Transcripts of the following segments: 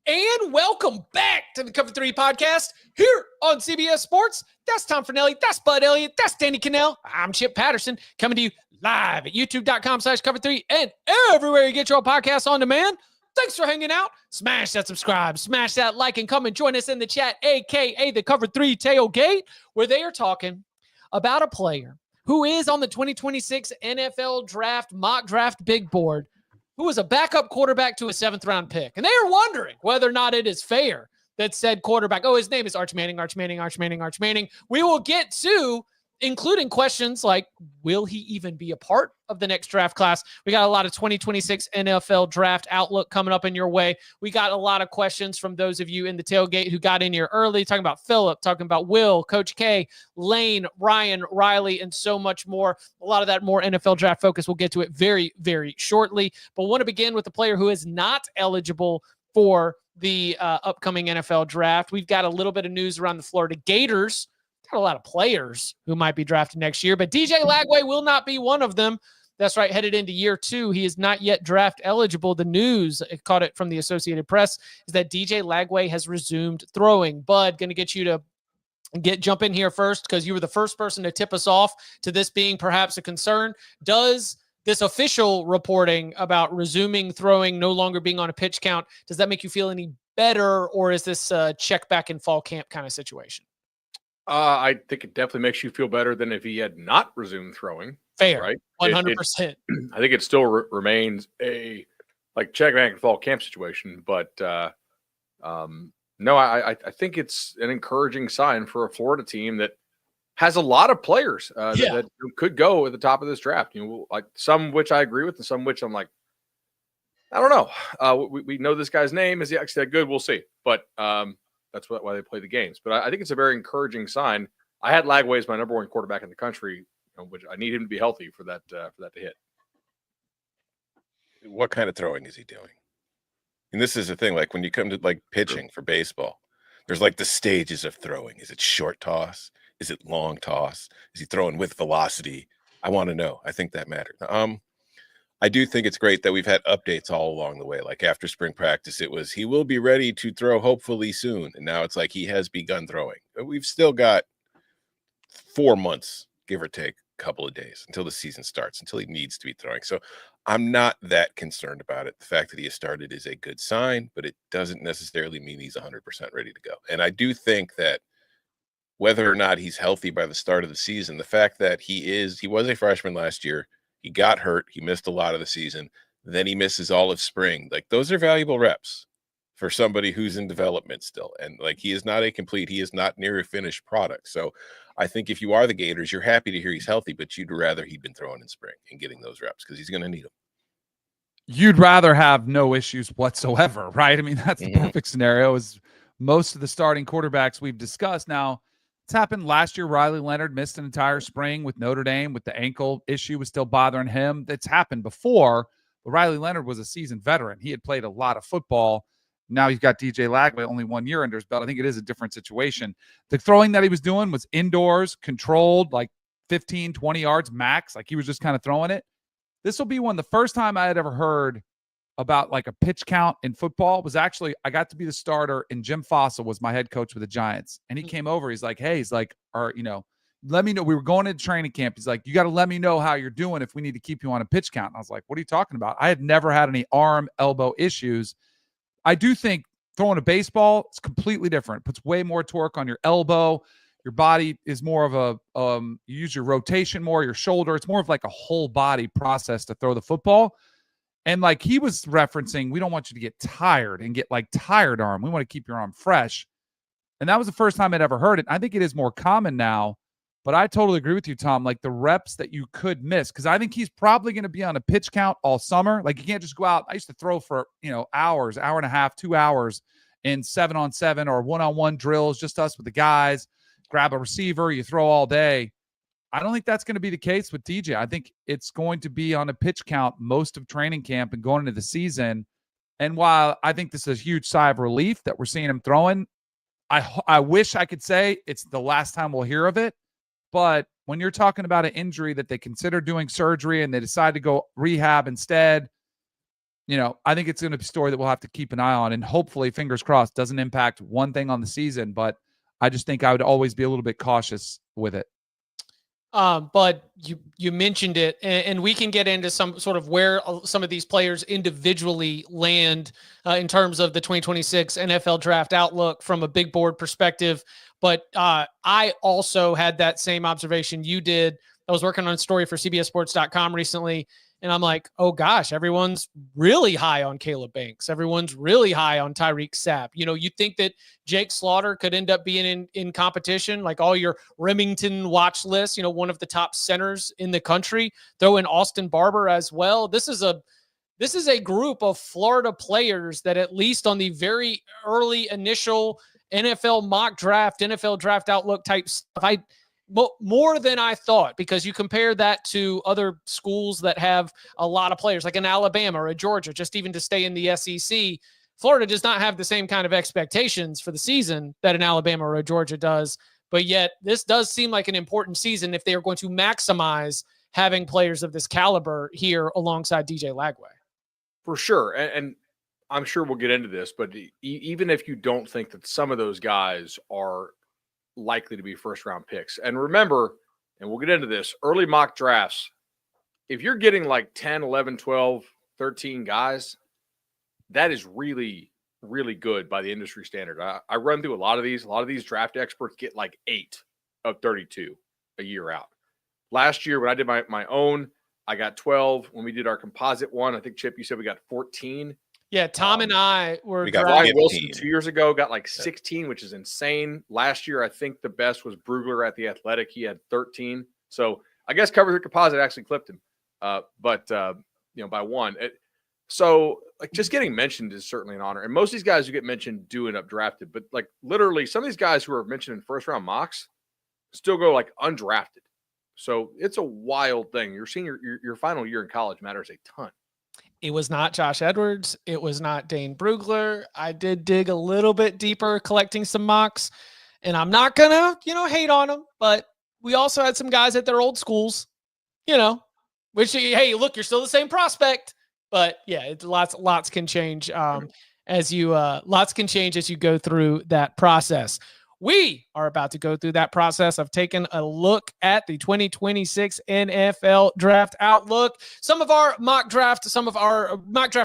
And welcome back to the Cover 3 podcast here on CBS Sports. That's Tom Fornelli. That's Bud Elliott. That's Danny Kanell. I'm Chip Patterson coming to you live at youtube.com/Cover3 and everywhere you get your podcasts on demand. Thanks for hanging out. Smash that subscribe, smash that like, and come and join us in the chat, a.k.a. the Cover 3 Tailgate, where they are talking about a player who is on the 2026 NFL Draft mock draft big board, who was a backup quarterback to a 7th-round pick. And they are wondering whether or not it is fair that said quarterback, his name is Arch Manning. We will get to including questions like, will he even be a part of the next draft class? We got a lot of 2026 NFL draft outlook coming up in your way. We got a lot of questions from those of you in the tailgate who got in here early, talking about Phillip, talking about Will, Coach K, Lane, Ryan, Riley, and so much more. A lot of that more NFL draft focus. We'll get to it very, very shortly. But want to begin with the player who is not eligible for the upcoming NFL draft. We've got a little bit of news around the Florida Gators. Got a lot of players who might be drafted next year, but DJ Lagway will not be one of them. That's right. Headed into year 2, he is not yet draft eligible. The news, I caught it from the Associated Press, is that DJ Lagway has resumed throwing. Bud, going to get you to jump in here first because you were the first person to tip us off to this being perhaps a concern. Does this official reporting about resuming throwing, no longer being on a pitch count, does that make you feel any better, or is this a check back in fall camp kind of situation? I think it definitely makes you feel better than if he had not resumed throwing. Fair, right? 100%. I think it still remains a check back and fall camp situation, but no, I think it's an encouraging sign for a Florida team that has a lot of players that could go at the top of this draft. Like some which I agree with, and some which I'm like, I don't know. We know this guy's name. Is he actually that good? We'll see. But that's why they play the games. But I think it's a very encouraging sign. I had Lagway as my number 1 quarterback in the country, which I need him to be healthy for that to hit. What kind of throwing is he doing? And this is the thing, like when you come to pitching for baseball, there's the stages of throwing. Is it short toss? Is it long toss? Is he throwing with velocity? I want to know. I think that matters. I do think it's great that we've had updates all along the way. Like after spring practice, it was he will be ready to throw hopefully soon. And now it's like he has begun throwing. But we've still got 4 months, give or take a couple of days until the season starts, until he needs to be throwing. So I'm not that concerned about it. The fact that he has started is a good sign, but it doesn't necessarily mean he's 100% ready to go. And I do think that whether or not he's healthy by the start of the season, the fact that he was a freshman last year, he got hurt. He missed a lot of the season. Then he misses all of spring. Those are valuable reps for somebody who's in development still. And he is not he is not near a finished product. So I think if you are the Gators, you're happy to hear he's healthy, but you'd rather he'd been throwing in spring and getting those reps because he's going to need them. You'd rather have no issues whatsoever, right? I mean, that's the perfect scenario is most of the starting quarterbacks we've discussed. Now, it's happened last year. Riley Leonard missed an entire spring with Notre Dame with the ankle issue was still bothering him. That's happened before, but Riley Leonard was a seasoned veteran. He had played a lot of football. Now he's got DJ Lagway, only 1 year under his belt. I think it is a different situation. The throwing that he was doing was indoors, controlled, 15, 20 yards max. He was just kind of throwing it. This will be the first time I had ever heard about a pitch count in football was actually, I got to be the starter and Jim Fossil was my head coach with the Giants. And he came over. He's like, hey, let me know. We were going into training camp. He's like, you got to let me know how you're doing if we need to keep you on a pitch count. And I was like, what are you talking about? I had never had any arm, elbow issues. I do think throwing a baseball is completely different. It puts way more torque on your elbow. Your body is more of you use your rotation more, your shoulder. It's more of a whole body process to throw the football. And he was referencing, we don't want you to get tired and get tired arm. We want to keep your arm fresh. And that was the first time I'd ever heard it. I think it is more common now, but I totally agree with you, Tom. The reps that you could miss, because I think he's probably going to be on a pitch count all summer. You can't just go out. I used to throw for, hours, hour and a half, 2 hours in 7-on-7 or 1-on-1 drills, just us with the guys, grab a receiver, you throw all day. I don't think that's going to be the case with DJ. I think it's going to be on a pitch count most of training camp and going into the season. And while I think this is a huge sigh of relief that we're seeing him throwing, I wish I could say it's the last time we'll hear of it. But when you're talking about an injury that they consider doing surgery and they decide to go rehab instead, I think it's going to be a story that we'll have to keep an eye on, and hopefully, fingers crossed, doesn't impact one thing on the season. But I just think I would always be a little bit cautious with it. But you mentioned it, and we can get into some sort of where some of these players individually land in terms of the 2026 NFL draft outlook from a big board perspective. But I also had that same observation you did. I was working on a story for CBSSports.com recently, and I'm like, oh gosh, everyone's really high on Caleb Banks. Everyone's really high on Tyreek Sapp. You think that Jake Slaughter could end up being in competition, like all your Remington watch list, one of the top centers in the country. Throw in Austin Barber as well. This is a group of Florida players that, at least on the very early initial NFL mock draft, NFL draft outlook type stuff, more than I thought, because you compare that to other schools that have a lot of players, like an Alabama or a Georgia, just even to stay in the SEC. Florida does not have the same kind of expectations for the season that an Alabama or a Georgia does. But yet this does seem like an important season if they are going to maximize having players of this caliber here alongside DJ Lagway. For sure. And I'm sure we'll get into this, but even if you don't think that some of those guys are likely to be first-round picks, and remember, and we'll get into this, early mock drafts, if you're getting like 10, 11, 12, 13 guys, that is really, really good by the industry standard. I run through a lot of these. A lot of these draft experts get like 8 of 32 a year out. Last year, when I did my own, I got 12. When we did our composite one, I think, Chip, you said we got 14. Yeah, Tom and I were. We got Ryan Wilson 2 years ago got like 16, which is insane. Last year, I think the best was Brugler at the Athletic. He had 13. So I guess Cover 3 Composite actually clipped him, but by one. So like just getting mentioned is certainly an honor. And most of these guys who get mentioned do end up drafted, but like literally some of these guys who are mentioned in first round mocks still go like undrafted. So it's a wild thing. Your senior, your final year in college matters a ton. It was not Josh Edwards. It was not Dane Brugler. I did dig a little bit deeper collecting some mocks, and I'm not going to, hate on them, but we also had some guys at their old schools, which, hey, look, you're still the same prospect, but yeah, lots can change as you go through that process. We are about to go through that process of taking a look at the 2026 NFL draft outlook. Some of our mock draft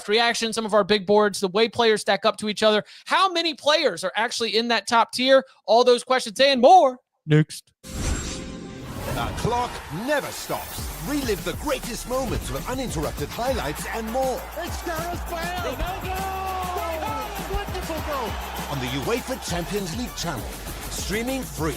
reactions, some of our big boards, the way players stack up to each other, how many players are actually in that top tier, all those questions and more next. The clock never stops. Relive the greatest moments with uninterrupted highlights and more. It's Gareth Bale! Ronaldo! Wonderful goal! On the UEFA Champions League channel, streaming free.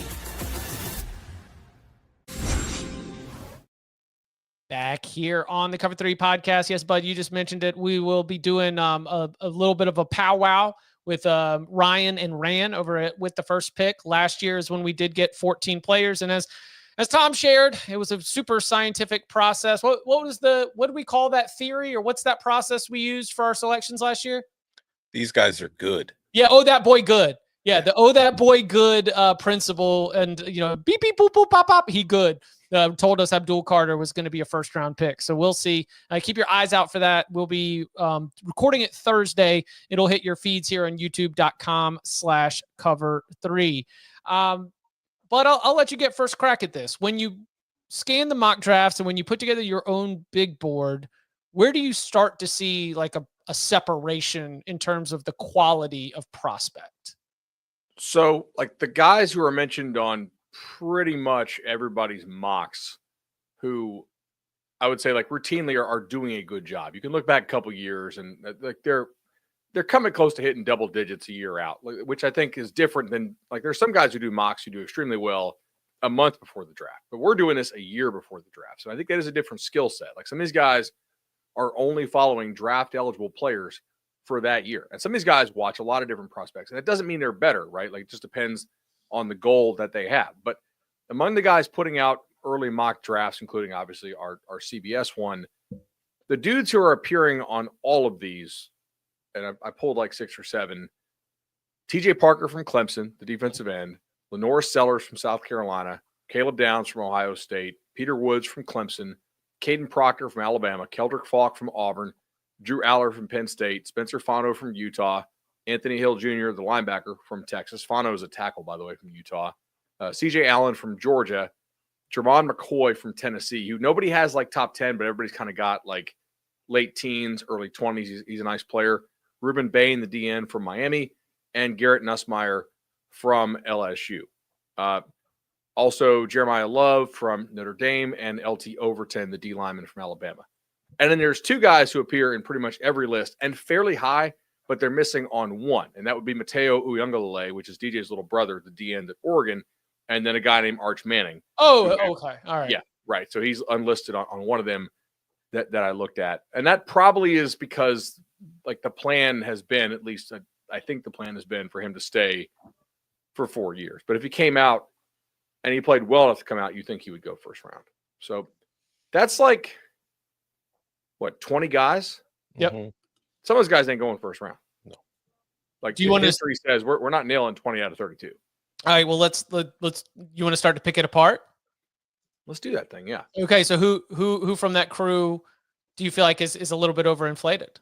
Back here on the Cover 3 podcast. Yes, Bud, you just mentioned it. We will be doing a little bit of a powwow with Ryan and Ran over with the first pick. Last year is when we did get 14 players, and as Tom shared, it was a super scientific process. What do we call that theory, or what's that process we used for our selections last year? These guys are good. Yeah, oh, that boy good. Yeah, the oh, that boy good principle, and beep beep boop boop pop pop, he good. Told us Abdul Carter was going to be a first-round pick. So we'll see. Keep your eyes out for that. We'll be recording it Thursday. It'll hit your feeds here on youtube.com/cover3. But I'll let you get first crack at this. When you scan the mock drafts and when you put together your own big board, where do you start to see like a separation in terms of the quality of prospect? So like the guys who are mentioned on pretty much everybody's mocks, who I would say like routinely are doing a good job. You can look back a couple years and like they're coming close to hitting double digits a year out, which I think is different than like there's some guys who do mocks who do extremely well a month before the draft, but we're doing this a year before the draft. So I think that is a different skill set. Like some of these guys are only following draft eligible players for that year. And some of these guys watch a lot of different prospects, and it doesn't mean they're better, right? Like it just depends on the goal that they have. But among the guys putting out early mock drafts, including obviously our CBS one, the dudes who are appearing on all of these, and I pulled like 6 or 7, TJ Parker from Clemson, the defensive end, Lenore Sellers from South Carolina, Caleb Downs from Ohio State, Peter Woods from Clemson, Caden Proctor from Alabama, Keldrick Falk from Auburn, Drew Aller from Penn State, Spencer Fano from Utah, Anthony Hill Jr., the linebacker from Texas. Fano is a tackle, by the way, from Utah. CJ Allen from Georgia, Jermon McCoy from Tennessee, who nobody has like top 10, but everybody's kind of got like late teens, early 20s. He's a nice player. Ruben Bain, the DN from Miami, and Garrett Nussmeier from LSU. Also, Jeremiah Love from Notre Dame and LT Overton, the D lineman from Alabama. And then there's two guys who appear in pretty much every list and fairly high, but they're missing on one. And that would be Mateo Uiagalelei, which is DJ's little brother, the DN at Oregon, and then a guy named Arch Manning. Oh, okay. All right. Yeah, right. So he's unlisted on one of them that I looked at. And that probably is because like the plan has been, at least I think the plan has been for him to stay for 4 years. But if he came out and he played well enough to come out, you think he would go first round. So that's like, what, 20 guys? Yep. Some of those guys ain't going first round. No. Like, do you want history says we're not nailing 20 out of 32. All right. Well, let's. You want to start to pick it apart? Let's do that thing. Yeah. Okay. So who from that crew do you feel like is a little bit overinflated?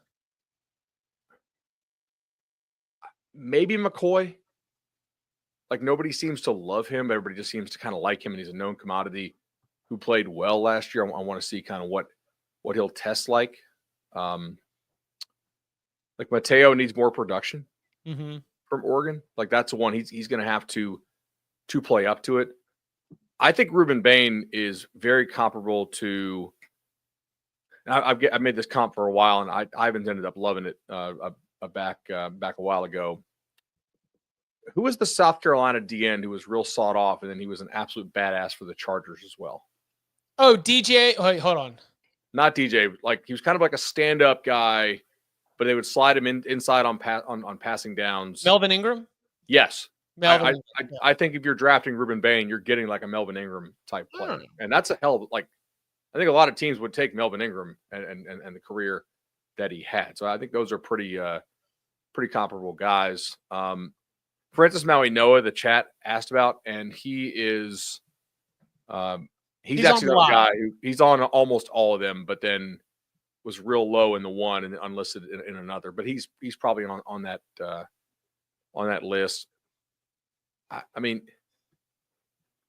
Maybe McCoy. Like, nobody seems to love him, but everybody just seems to kind of like him, and he's a known commodity who played well last year. I want to see kind of what he'll test like. Like Mateo needs more production from Oregon. Like, that's the one he's going to have to play up to it. I think Ruben Bain is very comparable to. I've made this comp for a while, and I haven't ended up loving it back a while ago. Who was the South Carolina DN who was real sawed off, and then he was an absolute badass for the Chargers as well? Oh, DJ. Wait, hold on. Not DJ. Like, he was kind of like a stand-up guy, but they would slide him inside on passing downs. Melvin Ingram? Yes. Melvin. I think if you're drafting Ruben Bain, you're getting like a Melvin Ingram type player. And that's a hell of, like, I think a lot of teams would take Melvin Ingram and the career that he had. So I think those are pretty comparable guys. Francis Maui Noah, the chat asked about, and he is he's actually the guy he's on almost all of them, but then was real low in the one and unlisted in another. But he's probably on that list. I mean,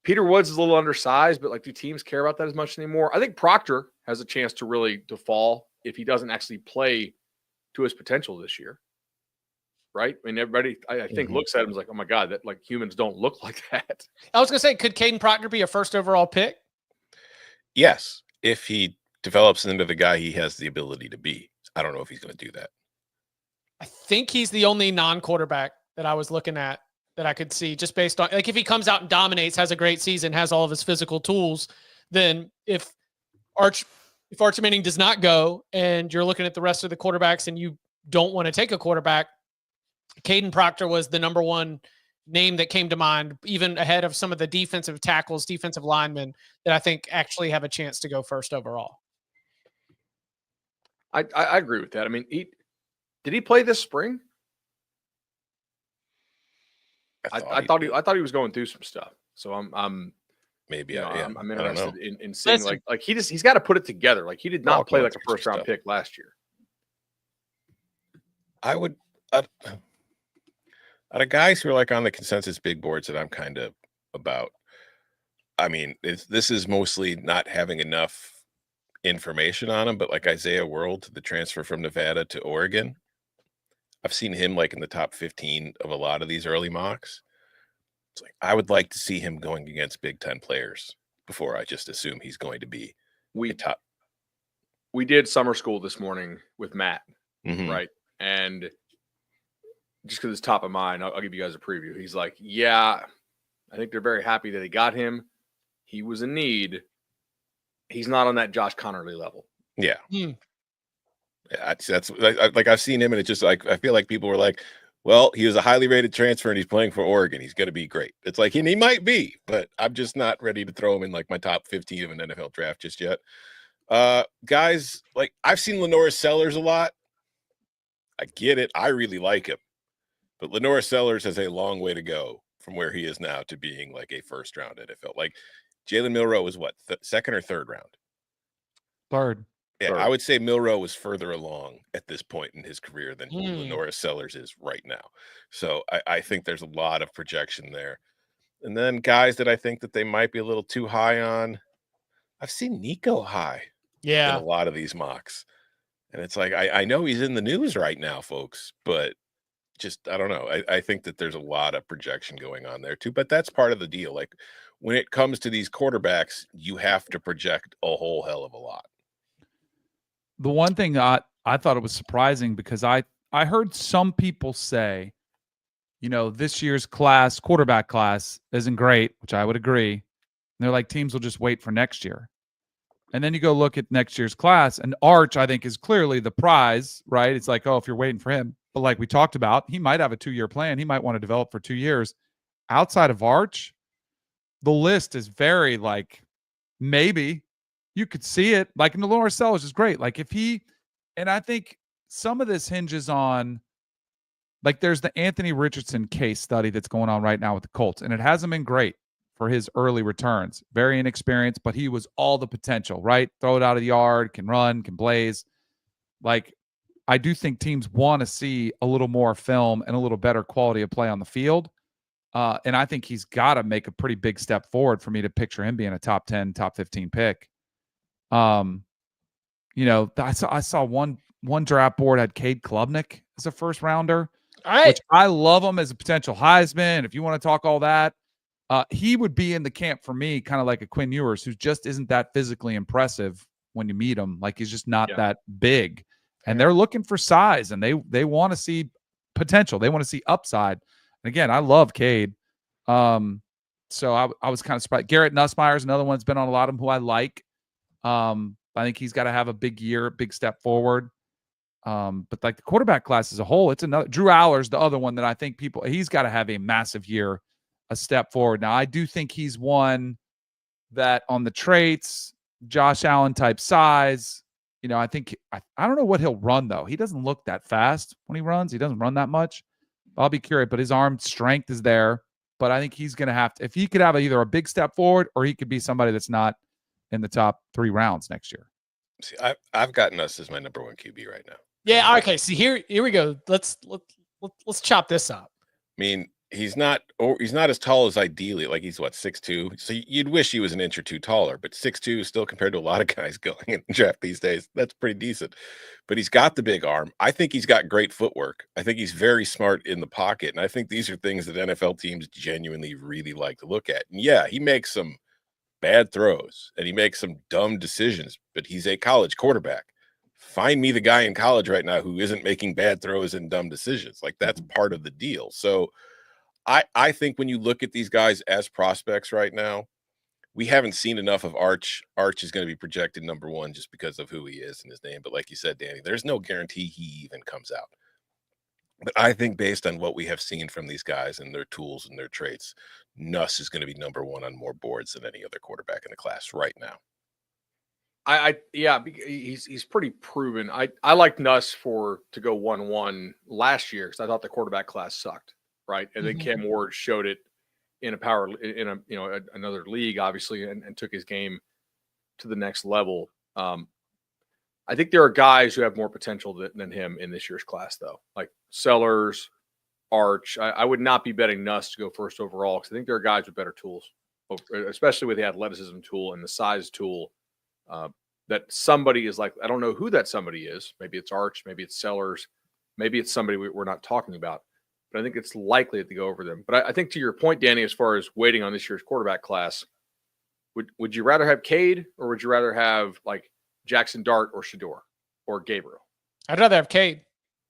Peter Woods is a little undersized, but like, do teams care about that as much anymore? I think Proctor has a chance to really fall if he doesn't actually play to his potential this year. Right? I mean, everybody, I think, looks at him as like, oh my God, that like humans don't look like that. I was going to say, could Caden Proctor be a first overall pick? Yes. If he develops into the guy he has the ability to be. I don't know if he's going to do that. I think he's the only non-quarterback that I was looking at that I could see, just based on, like, if he comes out and dominates, has a great season, has all of his physical tools, then if Arch Manning does not go and you're looking at the rest of the quarterbacks and you don't want to take a quarterback, Caden Proctor was the number one name that came to mind, even ahead of some of the defensive tackles, defensive linemen that I think actually have a chance to go first overall. I agree with that. I mean, did he play this spring? I thought he was going through some stuff. So I'm maybe I'm interested in seeing like he's got to put it together. Like, he did not play like a first round pick last year. I would. Out of guys who are like on the consensus big boards that I'm kind of about, I mean, this is mostly not having enough information on him, but like Isaiah World, the transfer from Nevada to Oregon, I've seen him like in the top 15 of a lot of these early mocks. It's like, I would like to see him going against Big Ten players before I just assume he's going to be top. We did summer school this morning with Matt, right? And just because it's top of mind, I'll give you guys a preview. He's like, yeah, I think they're very happy that they got him. He was in need. He's not on that Josh Connerly level. Yeah. Yeah, that's like I've seen him, and it's just like I feel like people were like, well, he was a highly rated transfer and he's playing for Oregon. He's going to be great. It's like, and he might be, but I'm just not ready to throw him in like my top 15 of an NFL draft just yet. Guys, like, I've seen Lenora Sellers a lot. I get it. I really like him. But Lenora Sellers has a long way to go from where he is now to being like a first round NFL. Like, Jalen Milroe was what, second or third round? Third. Yeah, Sure. I would say Milroe was further along at this point in his career than Hmm. Lenora Sellers is right now. So I think there's a lot of projection there. And then guys that I think that they might be a little too high on, I've seen Nico high in Yeah. a lot of these mocks. And it's like, I know he's in the news right now, folks, but just, I don't know. I think that there's a lot of projection going on there too, but that's part of the deal. Like when it comes to these quarterbacks, you have to project a whole hell of a lot. The one thing I thought it was surprising because I heard some people say, this year's quarterback class isn't great, which I would agree. And they're like, teams will just wait for next year. And then you go look at next year's class, and Arch, I think, is clearly the prize, right? It's like, oh, if you're waiting for him. But like we talked about, he might have a 2-year plan. He might want to develop for 2 years. Outside of Arch, the list is very like, maybe you could see it. Like, Lenora Sellers is great. Like and I think some of this hinges on, like, there's the Anthony Richardson case study that's going on right now with the Colts, and it hasn't been great for his early returns. Very inexperienced, but he was all the potential, right? Throw it out of the yard, can run, can blaze. Like, I do think teams want to see a little more film and a little better quality of play on the field. And I think he's got to make a pretty big step forward for me to picture him being a top 10, top 15 pick. I saw one draft board had Cade Klubnik as a first rounder, All right. which I love him as a potential Heisman. If you want to talk all that, he would be in the camp for me, kind of like a Quinn Ewers, who just isn't that physically impressive when you meet him. Like, he's just not that big. And they're looking for size, and they want to see potential. They want to see upside. And again, I love Cade. So I was kind of surprised. Garrett Nussmeier is another one that's been on a lot of them who I like. I think he's got to have a big year, big step forward. But like the quarterback class as a whole, it's another. Drew Aller's the other one that I think he's got to have a massive year, a step forward. Now, I do think he's one that on the traits, Josh Allen type size, I think I don't know what he'll run though. He doesn't look that fast when he runs. He doesn't run that much. I'll be curious, but his arm strength is there. But I think he's going to have to, if he could have either a big step forward or he could be somebody that's not in the top 3 rounds next year. See, I've gotten us as my number 1 QB right now. Yeah. Okay. See, here we go. Let's chop this up. I mean, he's not as tall as ideally. Like, he's what, 6'2". So you'd wish he was an inch or two taller, but 6'2" still compared to a lot of guys going in the draft these days. That's pretty decent. But he's got the big arm. I think he's got great footwork. I think he's very smart in the pocket. And I think these are things that NFL teams genuinely really like to look at. And yeah, he makes some bad throws and he makes some dumb decisions, but he's a college quarterback. Find me the guy in college right now who isn't making bad throws and dumb decisions. Like, that's part of the deal. So I think when you look at these guys as prospects right now, we haven't seen enough of Arch. Arch is going to be projected number 1 just because of who he is and his name. But like you said, Danny, there's no guarantee he even comes out. But I think based on what we have seen from these guys and their tools and their traits, Nuss is going to be number 1 on more boards than any other quarterback in the class right now. He's pretty proven. I liked Nuss to go 1-1 last year because I thought the quarterback class sucked. Right. And then Cam Ward showed it in another league, obviously, and took his game to the next level. I think there are guys who have more potential than him in this year's class, though, like Sellers, Arch. I would not be betting Nuss to go first overall because I think there are guys with better tools, especially with the athleticism tool and the size tool. That somebody is like, I don't know who that somebody is. Maybe it's Arch, maybe it's Sellers, maybe it's somebody we're not talking about. But I think it's likely to go over them. But I think to your point, Danny, as far as waiting on this year's quarterback class, would you rather have Cade or would you rather have like Jackson Dart or Shador or Gabriel? I'd rather have Cade.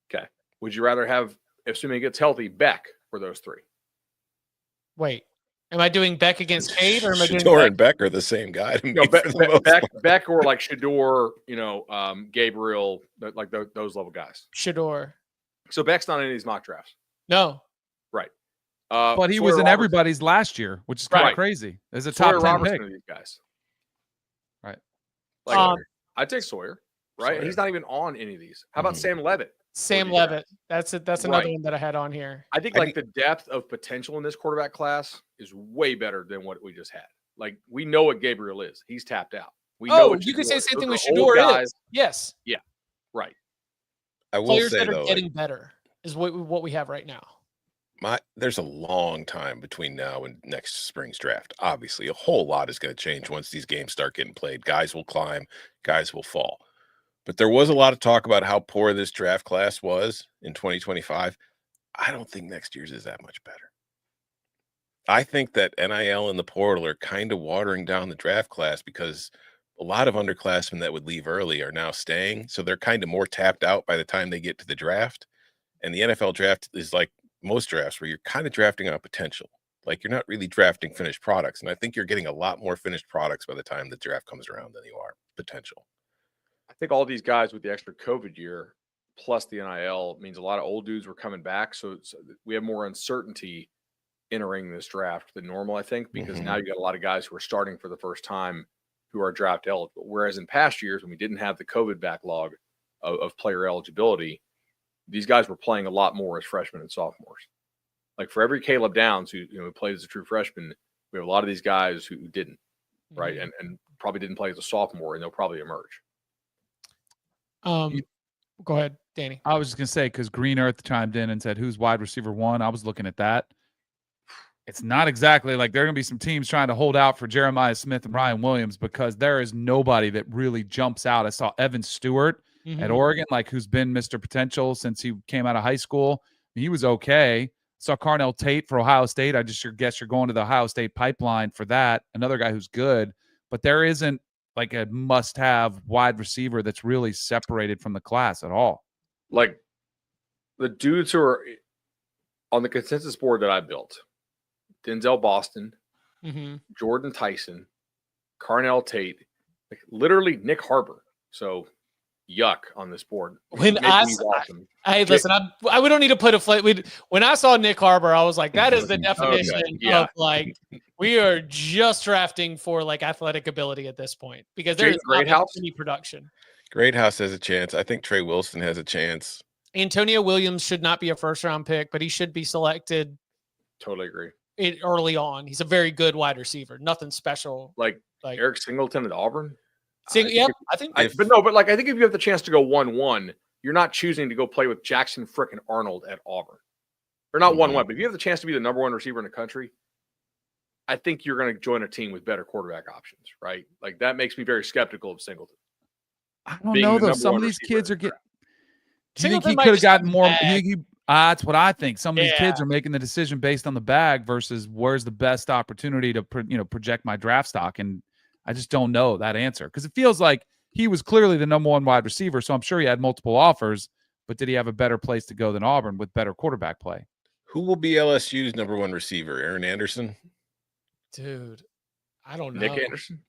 Okay. Would you rather have, assuming he gets healthy, Beck for those 3? Wait, am I doing Beck against Cade or am I doing Shador and Beck are the same guy to me. No, Beck or like Shador, Gabriel, like those level guys. Shador. So Beck's not in any of these mock drafts. No. Right. But he was in everybody's last year, which is kind of crazy. As a top 10 pick. These guys. Right. Like, I'd take Sawyer, right? Sawyer. He's not even on any of these. How about Sam Levitt? Sam Levitt. That's it. That's another one that I had on here. I think the depth of potential in this quarterback class is way better than what we just had. Like, we know what Gabriel is. He's tapped out. We know what you can say the same thing with Those are old Shador. guys. Yes. Yeah, right. I will Players say that are though, getting better is what we have right now. there's a long time between now and next spring's draft. Obviously, a whole lot is going to change once these games start getting played. Guys will climb, guys will fall. But there was a lot of talk about how poor this draft class was in 2025. I don't think next year's is that much better. I think that NIL and the portal are kind of watering down the draft class because a lot of underclassmen that would leave early are now staying. So they're kind of more tapped out by the time they get to the draft. And the NFL draft is like most drafts where you're kind of drafting on potential. Like you're not really drafting finished products. And I think you're getting a lot more finished products by the time the draft comes around than you are potential. I think all these guys with the extra COVID year plus the NIL means a lot of old dudes were coming back. So we have more uncertainty entering this draft than normal, I think, because now you got a lot of guys who are starting for the first time who are draft eligible. Whereas in past years, when we didn't have the COVID backlog of player eligibility, these guys were playing a lot more as freshmen and sophomores. Like for every Caleb Downs who played as a true freshman, we have a lot of these guys who didn't, right? And probably didn't play as a sophomore, and they'll probably emerge. Go ahead, Danny. I was just going to say, because Green Earth chimed in and said, who's wide receiver 1? I was looking at that. It's not exactly like there are going to be some teams trying to hold out for Jeremiah Smith and Ryan Williams because there is nobody that really jumps out. I saw Evan Stewart at Oregon, like who's been Mr. Potential since he came out of high school. He was okay. Saw Carnell Tate for Ohio State. I just guess you're going to the Ohio State pipeline for that. Another guy who's good, but there isn't like a must-have wide receiver that's really separated from the class at all. Like the dudes who are on the consensus board that I built, Denzel Boston, Jordan Tyson, Carnell Tate, like literally Nick Harbor. So yuck on this board. When awesome. Hey, listen, we don't need to put a flip. When I saw Nick Harbor, I was like, that is the definition of like we are just drafting for like athletic ability at this point because there is not any production. Great House has a chance. I think Trey Wilson has a chance. Antonio Williams should not be a first-round pick, but he should be selected. Totally agree. Early on, he's a very good wide receiver. Nothing special. Like Eric Singleton at Auburn. I think. But I think if you have the chance to go 1-1, you're not choosing to go play with Jackson frickin' Arnold at Auburn. Or not 1-1, but if you have the chance to be the number 1 receiver in the country, I think you're going to join a team with better quarterback options, right? Like that makes me very skeptical of Singleton. I don't know though. Some of these kids are getting. Do you think he could have gotten more? That's what I think. Some of these kids are making the decision based on the bag versus where's the best opportunity to project my draft stock, and I just don't know that answer because it feels like he was clearly the number 1 wide receiver, so I'm sure he had multiple offers, but did he have a better place to go than Auburn with better quarterback play? Who will be LSU's number 1 receiver? Aaron Anderson? Dude, I don't know. Nick Anderson?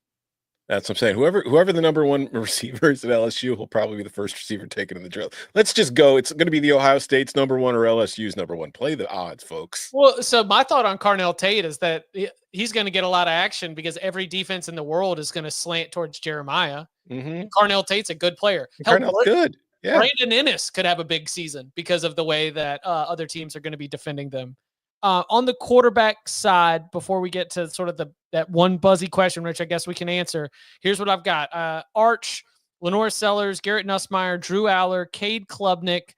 That's what I'm saying. Whoever the number 1 receiver is at LSU will probably be the first receiver taken in the draft. Let's just go. It's going to be the Ohio State's number 1 or LSU's number 1. Play the odds, folks. Well, so my thought on Carnell Tate is that he's going to get a lot of action because every defense in the world is going to slant towards Jeremiah. Carnell Tate's a good player. Carnell's good. Yeah. Brandon Ennis could have a big season because of the way that other teams are going to be defending them. On the quarterback side, before we get to sort of that one buzzy question, which I guess we can answer, here's what I've got. Arch, Lenore Sellers, Garrett Nussmeier, Drew Aller, Cade Klubnik,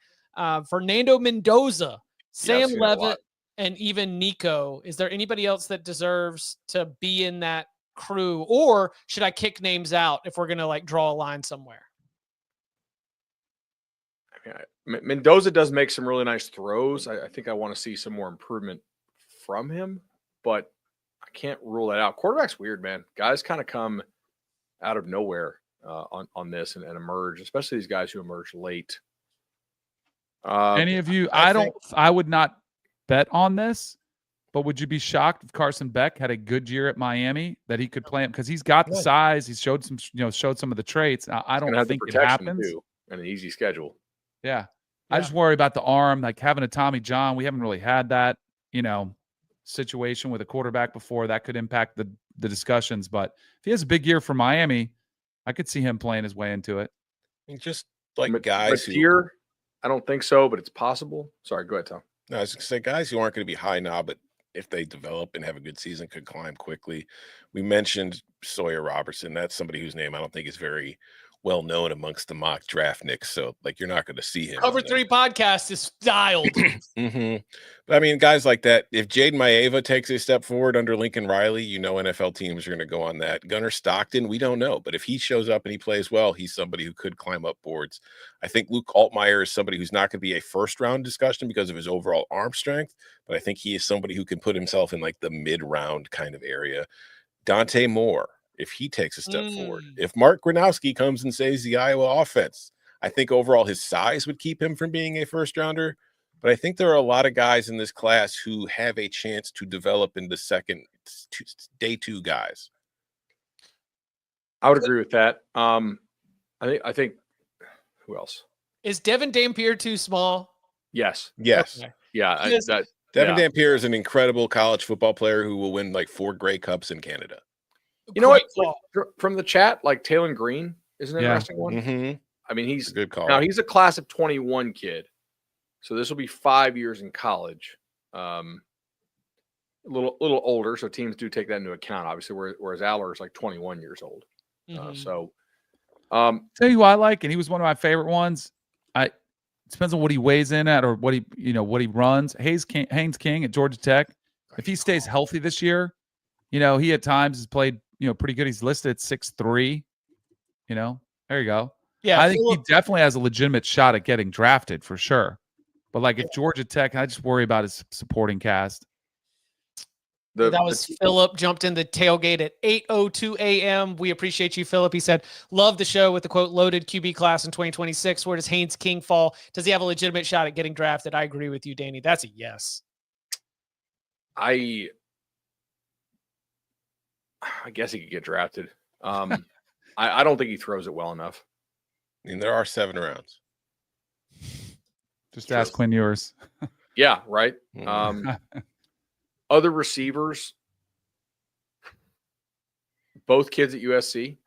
Fernando Mendoza, Sam Levitt, and even Nico. Is there anybody else that deserves to be in that crew? Or should I kick names out if we're going to like draw a line somewhere? Mendoza does make some really nice throws. I think I want to see some more improvement from him, but I can't rule that out. Quarterback's weird, man. Guys kind of come out of nowhere on this and emerge, especially these guys who emerge late. Any of you? I would not bet on this, but would you be shocked if Carson Beck had a good year at Miami that he could play him because he's got the size, he's showed some of the traits. I don't think it happens. Too, and an easy schedule. Yeah. I just worry about the arm, like having a Tommy John. We haven't really had that, situation with a quarterback before that could impact the discussions. But if he has a big year for Miami, I could see him playing his way into it. I mean, just like guys here, I don't think so, but it's possible. Sorry, go ahead, Tom. No, I was going to say guys who aren't going to be high now, but if they develop and have a good season, could climb quickly. We mentioned Sawyer Robertson. That's somebody whose name I don't think is very well known amongst the mock draft nicks. So, like, you're not going to see him. Cover 3 podcast is dialed. But I mean, guys like that, if Jaden Maeva takes a step forward under Lincoln Riley, NFL teams are going to go on that. Gunnar Stockton, we don't know. But if he shows up and he plays well, he's somebody who could climb up boards. I think Luke Altmaier is somebody who's not going to be a first-round discussion because of his overall arm strength. But I think he is somebody who can put himself in like the mid-round kind of area. Dante Moore, if he takes a step forward. If Mark Gronowski comes and saves the Iowa offense, I think overall his size would keep him from being a first-rounder. But I think there are a lot of guys in this class who have a chance to develop into day two guys. I would agree with that. I think who else? Is Devin Dampier too small? Yes. Okay. Yeah. Devin Dampier is an incredible college football player who will win like 4 Grey Cups in Canada. You know what? Like, from the chat, like Taylon Green is an interesting one. Mm-hmm. I mean, he's a good call. Now he's a class of 21 kid. So this will be 5 years in college. A little older, so teams do take that into account, obviously, whereas Aller is like 21 years old. Tell you who I like, and he was one of my favorite ones. It depends on what he weighs in at or what he runs. Haynes King at Georgia Tech. If he stays healthy this year, he at times has played pretty good. He's listed at 6'3". There you go. Yeah, I think he definitely has a legitimate shot at getting drafted for sure. But like if Georgia Tech, I just worry about his supporting cast. That was Philip, jumped in the tailgate at 8:02 a.m. We appreciate you, Philip. He said, love the show with the quote, loaded QB class in 2026. Where does Haynes King fall? Does he have a legitimate shot at getting drafted? I agree with you, Danny. That's a yes. I guess he could get drafted. I don't think he throws it well enough. I mean, there are 7 rounds. Just ask Quinn Ewers. Yeah, right. Other receivers, both kids at USC.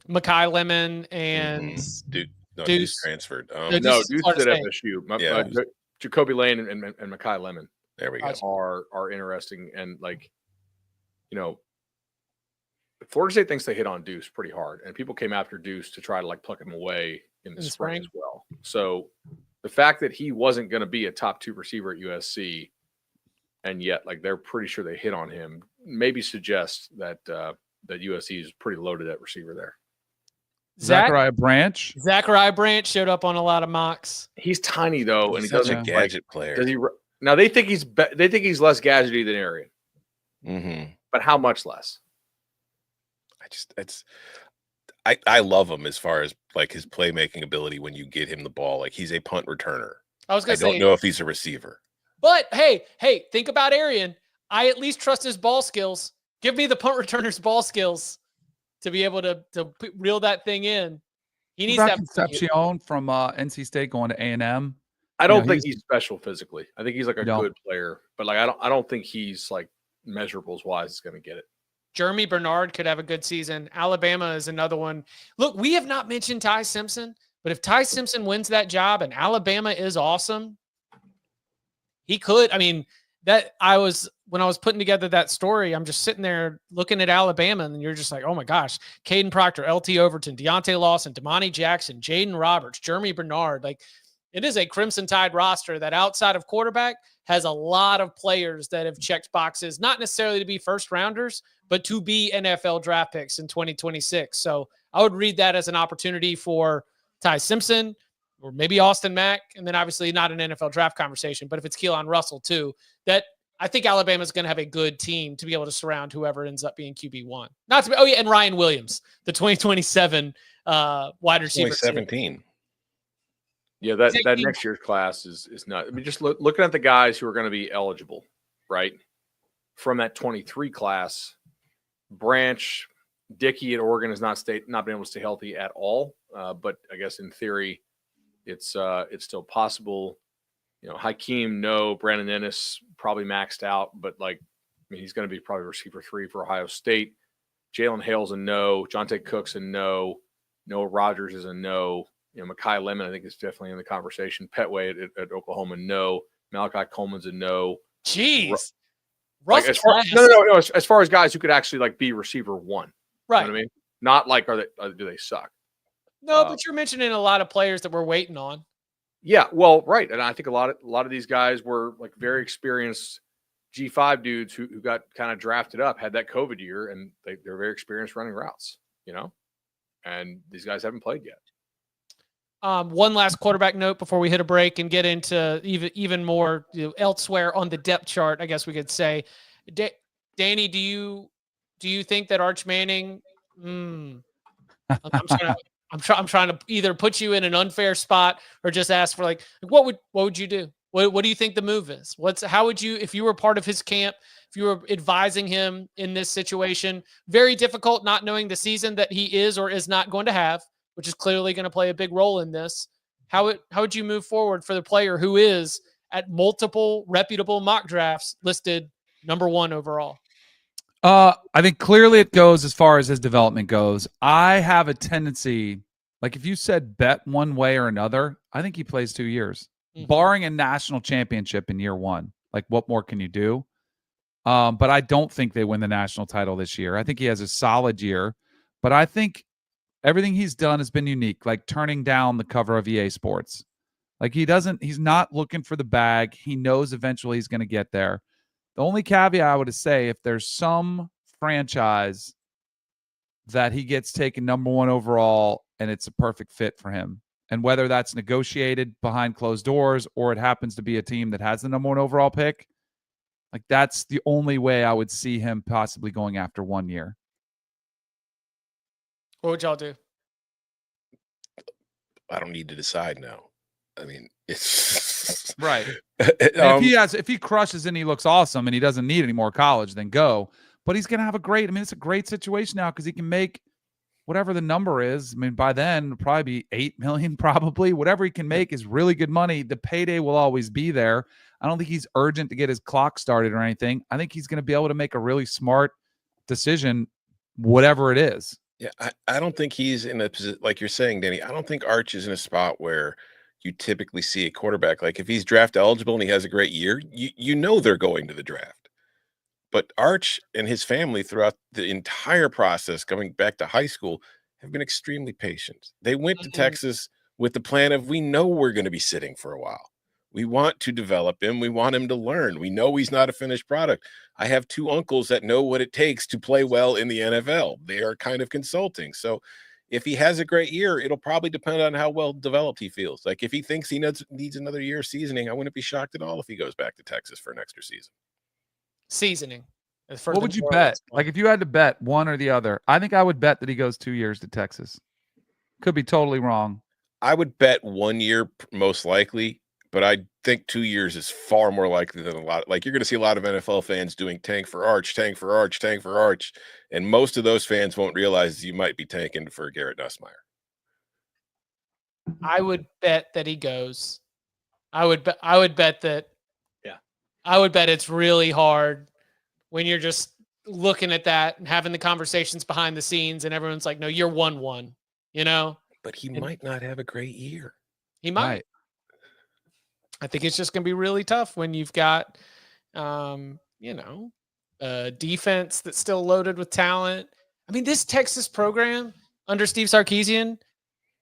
Makai Lemon and Deuce transferred. Deuce is at FSU. Jacoby Lane and Makai Lemon. There we go. Are interesting, and Florida State thinks they hit on Deuce pretty hard, and people came after Deuce to try to pluck him away in the spring as well. So the fact that he wasn't going to be a top 2 receiver at USC, and yet they're pretty sure they hit on him, maybe suggests that that USC is pretty loaded at receiver there. Zachariah Branch showed up on a lot of mocks. He's tiny though, and he doesn't gadget player. Does he? Now they think he's less gadgety than Arian. Mm-hmm. But how much less? I love him as far as his playmaking ability when you get him the ball. He's a punt returner. I don't know if he's a receiver. But hey, think about Arian. I at least trust his ball skills. Give me the punt returner's ball skills to be able to reel that thing in. He needs that. Concepcion from NC State going to A&M. I don't think he's special physically. I think he's a good player, but I don't think he's measurables wise is going to get it. Jeremy Bernard could have a good season. Alabama is another one. Look, we have not mentioned Ty Simpson, but if Ty Simpson wins that job and Alabama is awesome, he could. I mean, when I was putting together that story, I'm just sitting there looking at Alabama, and you're just like, oh my gosh, Caden Proctor, LT Overton, Deontay Lawson, Damani Jackson, Jaden Roberts, Jeremy Bernard. It is a Crimson Tide roster that outside of quarterback has a lot of players that have checked boxes, not necessarily to be first rounders, but to be NFL draft picks in 2026. So I would read that as an opportunity for Ty Simpson or maybe Austin Mack. And then obviously not an NFL draft conversation, but if it's Keelan Russell too, that I think Alabama's going to have a good team to be able to surround whoever ends up being QB1. And Ryan Williams, the 2027 wide receiver. 2017. Yeah, that next year's class is not. I mean, just looking at the guys who are going to be eligible, right? From that 23 class, Branch, Dickey at Oregon has not been able to stay healthy at all. But I guess in theory, it's still possible. Hakeem, no. Brandon Ennis probably maxed out, but he's going to be probably receiver 3 for Ohio State. Jalen Hale's a no. Jonte Cook's a no. Noah Rogers is a no. Makai Lemon, I think, is definitely in the conversation. Petway at Oklahoma, no. Malachi Coleman's a no. Jeez. Like as far, no. As far as guys who could actually like be receiver one, right? You know what I mean, not like do they suck? No, but you're mentioning a lot of players that we're waiting on. Yeah, well, right, and I think a lot of these guys were like very experienced G5 dudes who got kind of drafted up, had that COVID year, and they're very experienced running routes, and these guys haven't played yet. One last quarterback note before we hit a break and get into even more elsewhere on the depth chart, I guess we could say. Danny, do you think that Arch Manning? I'm trying to either put you in an unfair spot or just ask for like what would you do? What do you think the move is? How would you, if you were part of his camp, if you were advising him in this situation? Very difficult, not knowing the season that he is or is not going to have, which is clearly going to play a big role in this. How would you move forward for the player who is at multiple reputable mock drafts listed number 1 overall? I think clearly it goes as far as his development goes. I have a tendency, like if you said bet one way or another, I think he plays 2 years, barring a national championship in year 1. Like what more can you do? But I don't think they win the national title this year. I think he has a solid year, but I think everything he's done has been unique, like turning down the cover of EA Sports. Like he's not looking for the bag. He knows eventually he's going to get there. The only caveat I would say, if there's some franchise that he gets taken number 1 overall and it's a perfect fit for him, and whether that's negotiated behind closed doors or it happens to be a team that has the number 1 overall pick, like that's the only way I would see him possibly going after 1 year. What would y'all do? I don't need to decide now. I mean, it's right. If he crushes and he looks awesome and he doesn't need any more college, then go. But he's going to have it's a great situation now because he can make whatever the number is. I mean, by then it'll probably be 8 million, probably. Whatever he can make is really good money. The payday will always be there. I don't think he's urgent to get his clock started or anything. I think he's going to be able to make a really smart decision, whatever it is. Yeah, I don't think he's in a position, like you're saying, Danny. I don't think Arch is in a spot where you typically see a quarterback. Like if he's draft eligible and he has a great year, you know they're going to the draft. But Arch and his family throughout the entire process, coming back to high school, have been extremely patient. They went to Texas with the plan of, we know we're going to be sitting for a while. We want to develop him. We want him to learn. We know he's not a finished product. I have 2 uncles that know what it takes to play well in the NFL. They are kind of consulting. So if he has a great year, it'll probably depend on how well developed he feels. Like if he thinks he needs another year of seasoning, I wouldn't be shocked at all if he goes back to Texas for an extra season. Seasoning. What would you bet? Like if you had to bet one or the other, I think I would bet that he goes 2 years to Texas. Could be totally wrong. I would bet 1 year most likely, but I think 2 years is far more likely than a lot. Like you're going to see a lot of NFL fans doing tank for Arch, tank for Arch, tank for Arch. And most of those fans won't realize you might be tanking for Garrett Nussmeier. I would bet that he goes. I would bet that. Yeah. I would bet it's really hard when you're just looking at that and having the conversations behind the scenes and everyone's like, no, you're 1-1, But he might not have a great year. He might. Right. I think it's just going to be really tough when you've got, a defense that's still loaded with talent. I mean, this Texas program under Steve Sarkisian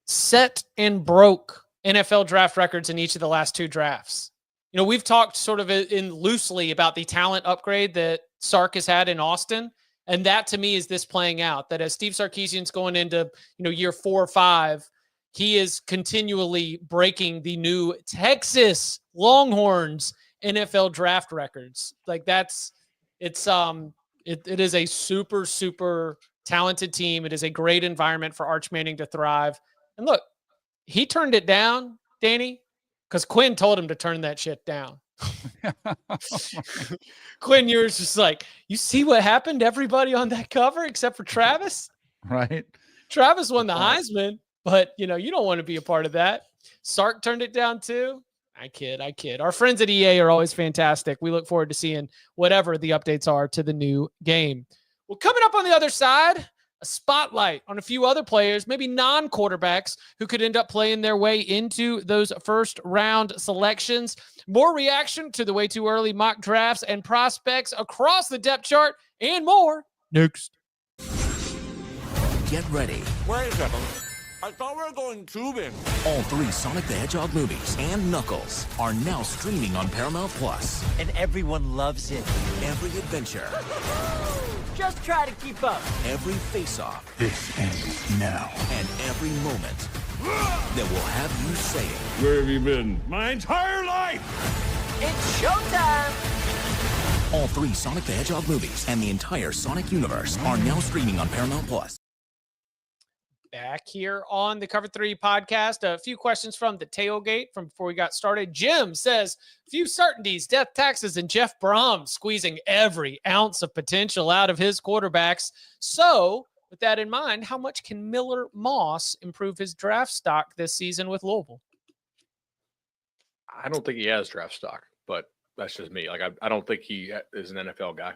set and broke NFL draft records in each of the last 2 drafts. We've talked sort of in loosely about the talent upgrade that Sark has had in Austin. And that to me is this playing out, that as Steve Sarkisian's going into, year 4 or 5, he is continually breaking the new Texas Longhorns NFL draft records. Like it is a super, super talented team. It is a great environment for Arch Manning to thrive. And look, he turned it down, Danny, because Quinn told him to turn that shit down. Quinn, you were just like, you see what happened to everybody on that cover except for Travis? Right. Travis won the Heisman, but you don't want to be a part of that. Sark turned it down too. I kid. Our friends at EA are always fantastic. We look forward to seeing whatever the updates are to the new game. Well, coming up on the other side, a spotlight on a few other players, maybe non-quarterbacks, who could end up playing their way into those first-round selections. More reaction to the way too early mock drafts and prospects across the depth chart and more next. Get ready. Wait a second. I thought we were going tubing. All 3 Sonic the Hedgehog movies and Knuckles are now streaming on Paramount Plus. And everyone loves it. Every adventure, Just try to keep up. every face-off, This ends now. and every moment that will have you saying, Where have you been? My entire life! It's showtime. all 3 Sonic the Hedgehog movies and the entire Sonic universe are now streaming on Paramount Plus. Back here on the Cover 3 podcast, a few questions from the tailgate from before we got started. Jim says, few certainties, death taxes, and Jeff Brom squeezing every ounce of potential out of his quarterbacks. So, with that in mind, how much can Miller Moss improve his draft stock this season with Louisville? I don't think he has draft stock, but that's just me. Like, I don't think he is an NFL guy.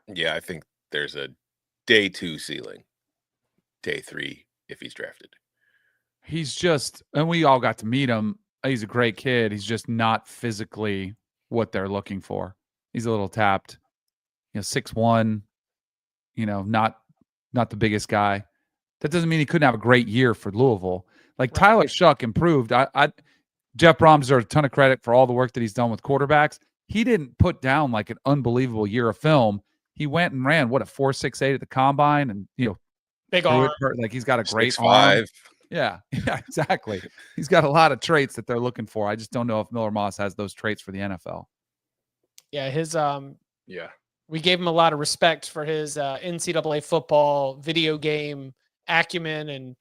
Yeah, I think there's a day 2 ceiling. Day 3 if he's drafted. He's just, and we all got to meet him. He's a great kid. He's just not physically what they're looking for. He's a little tapped, 6'1", not the biggest guy. That doesn't mean he couldn't have a great year for Louisville. Like Tyler Shuck improved. Jeff Brom deserves a ton of credit for all the work that he's done with quarterbacks. He didn't put down like an unbelievable year of film. He went and ran a 4.68 at the combine, and Big arm. Like he's got a great 6'5". arm. Yeah, exactly. He's got a lot of traits that they're looking for. I just don't know if Miller Moss has those traits for the NFL. Yeah, his Yeah. we gave him a lot of respect for his NCAA football video game acumen and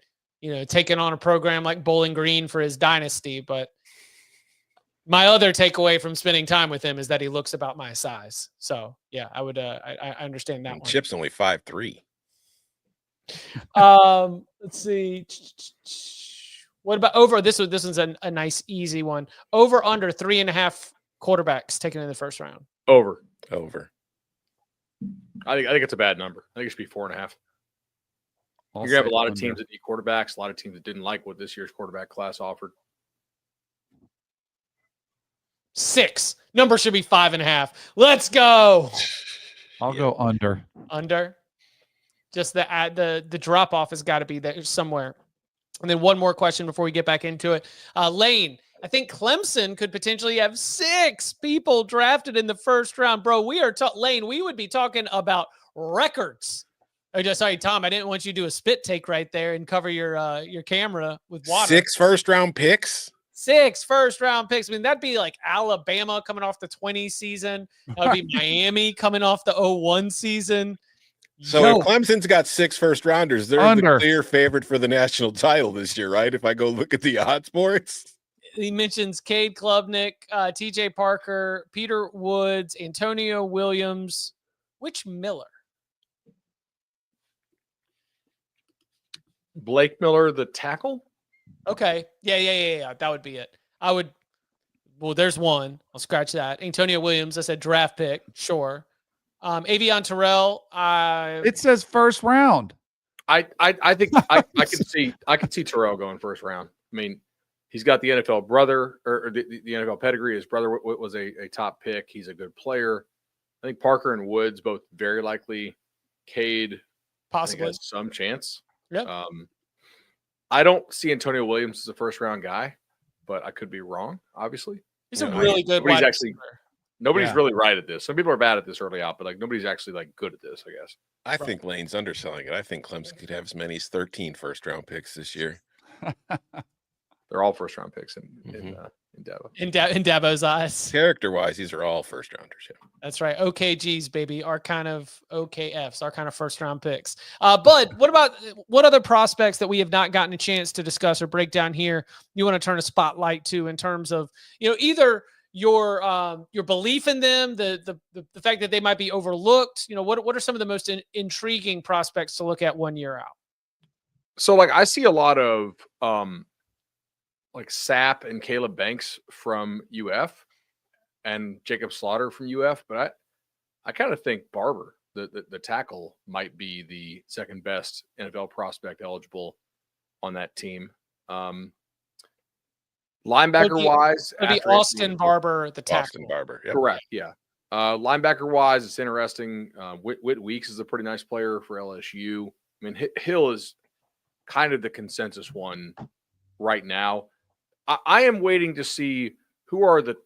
taking on a program like Bowling Green for his dynasty. But my other takeaway from spending time with him is that he looks about my size. So yeah, I would I understand that one. Chip's only 5'3". Let's see. What about over? This one's a nice easy one. Over under 3.5 quarterbacks taken in the first round. Over. I think it's a bad number. I think it should be 4.5. You're gonna have a lot of teams that need quarterbacks, a lot of teams that didn't like what this year's quarterback class offered. 6. Number should be 5.5. Let's go. I'll go under. Under. Just the drop off has got to be there somewhere. And then one more question before we get back into it. Lane, I think Clemson could potentially have 6 people drafted in the first round. Bro, Lane, we would be talking about records. Sorry, Tom, I didn't want you to do a spit take right there and cover your camera with water. 6 first-round picks? 6 first-round picks. I mean, that'd be like Alabama coming off the 20 season. That would be Miami coming off the 01 season. So if Clemson's got 6 first-rounders, they're the clear favorite for the national title this year, right? If I go look at the odds boards. He mentions Cade Klubnik, TJ Parker, Peter Woods, Antonio Williams. Which Miller? Blake Miller, the tackle? Okay. Yeah. That would be it. There's one. I'll scratch that. Antonio Williams, I said draft pick. Sure. Avion Terrell. It says first round. I think I can see Terrell going first round. I mean, he's got the NFL brother or the NFL pedigree. His brother was a top pick. He's a good player. I think Parker and Woods both very likely. Cade possibly has some chance. Yeah. I don't see Antonio Williams as a first round guy, but I could be wrong. Obviously, he's a really good wide receiver. Nobody's really right at this. Some people are bad at this early out, but like nobody's actually like good at this, I guess. I think Lane's underselling it. I think Clemson could have as many as 13 first-round picks this year. They're all first-round picks in Dabo. In Dabo's eyes. Character-wise, these are all first-rounders. Yeah. That's right. OKGs, baby, are kind of OKFs, our kind of first-round picks. Bud, what other prospects that we have not gotten a chance to discuss or break down here you want to turn a spotlight to in terms of, either your belief in them, the fact that they might be overlooked? What are some of the most intriguing prospects to look at 1 year out? So like I see a lot of like Sapp and Caleb Banks from UF and Jacob Slaughter from UF, but I kind of think Barber the tackle might be the second best NFL prospect eligible on that team. Linebacker wise, it'll be Austin Barber, the tackle. Austin Barber, yep. Correct. Yeah. Linebacker wise, it's interesting. Whit Weeks is a pretty nice player for LSU. I mean, Hill is kind of the consensus one right now. I am waiting to see who are the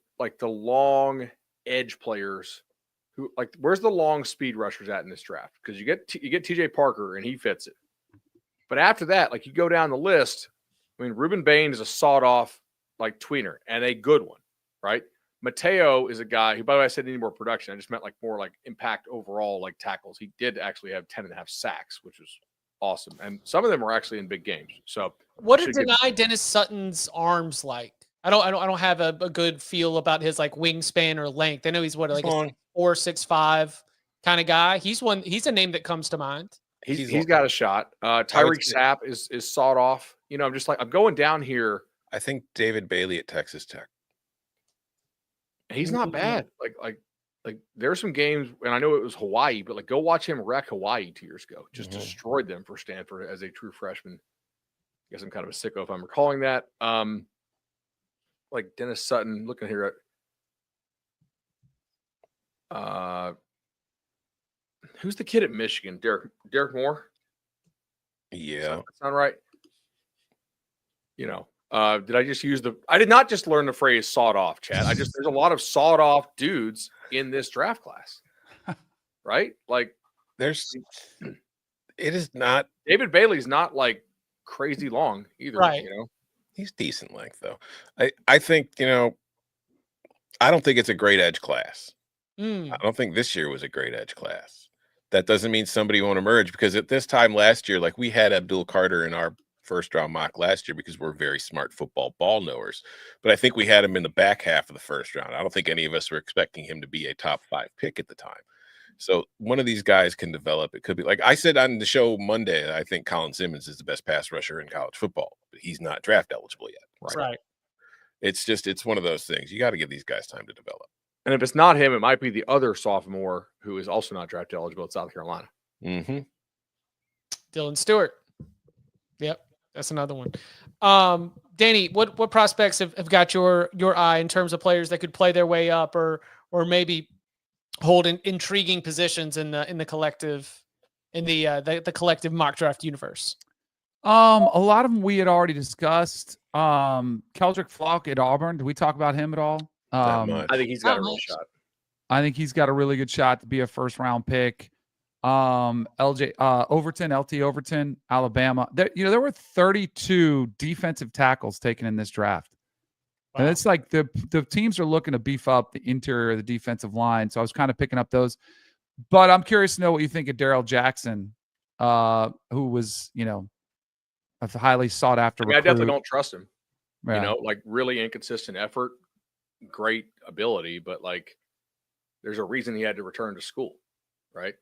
long edge players who where's the long speed rushers at in this draft? Because you get TJ Parker and he fits it. But after that, you go down the list. I mean, Reuben Bain is a sawed off tweener and a good one, right? Mateo is a guy who, by the way, I said need more production. I just meant more impact overall, tackles. He did actually have 10.5 sacks, which was awesome. And some of them were actually in big games. So what did Dennis Sutton's arms like? I don't have a good feel about his wingspan or length. I know he's a 4'6'5" kind of guy. He's a name that comes to mind. He's got a shot. Tyreek Sapp is sawed off. I'm going down here. I think David Bailey at Texas Tech. He's not bad. There's some games, and I know it was Hawaii, but go watch him wreck Hawaii 2 years ago. Just destroyed them for Stanford as a true freshman. I guess I'm kind of a sicko if I'm recalling that. Dennis Sutton, looking here at who's the kid at Michigan? Derek Moore? Yeah. That sound right? Did I just use I did not just learn the phrase sawed off, Chad. There's a lot of sawed off dudes in this draft class. Right? It is not. David Bailey's not crazy long either. Right. He's decent length though. I think, I don't think it's a great edge class. I don't think this year was a great edge class. That doesn't mean somebody won't emerge, because at this time last year, we had Abdul Carter in our first round mock last year because we're very smart football ball knowers. But I think we had him in the back half of the first round. I don't think any of us were expecting him to be a top 5 pick at the time. So one of these guys can develop. It could be I said on the show Monday, I think Colin Simmons is the best pass rusher in college football, but he's not draft eligible yet. Right. It's one of those things. You got to give these guys time to develop. And if it's not him, it might be the other sophomore who is also not draft eligible at South Carolina. Mm-hmm. Dylan Stewart. Yep. That's another one. Danny, what prospects have got your eye in terms of players that could play their way up or maybe hold intriguing positions in the collective collective mock draft universe? A lot of them we had already discussed. Keldrick Flock at Auburn. Did we talk about him at all? I think he's got a real shot. I think he's got a really good shot to be a first round pick. LT Overton, Alabama. There were 32 defensive tackles taken in this draft. Wow. And it's the teams are looking to beef up the interior of the defensive line. So I was kind of picking up those. But I'm curious to know what you think of Darrell Jackson, who was, a highly sought after recruit. I definitely don't trust him. Yeah. Really inconsistent effort, great ability, but there's a reason he had to return to school, right?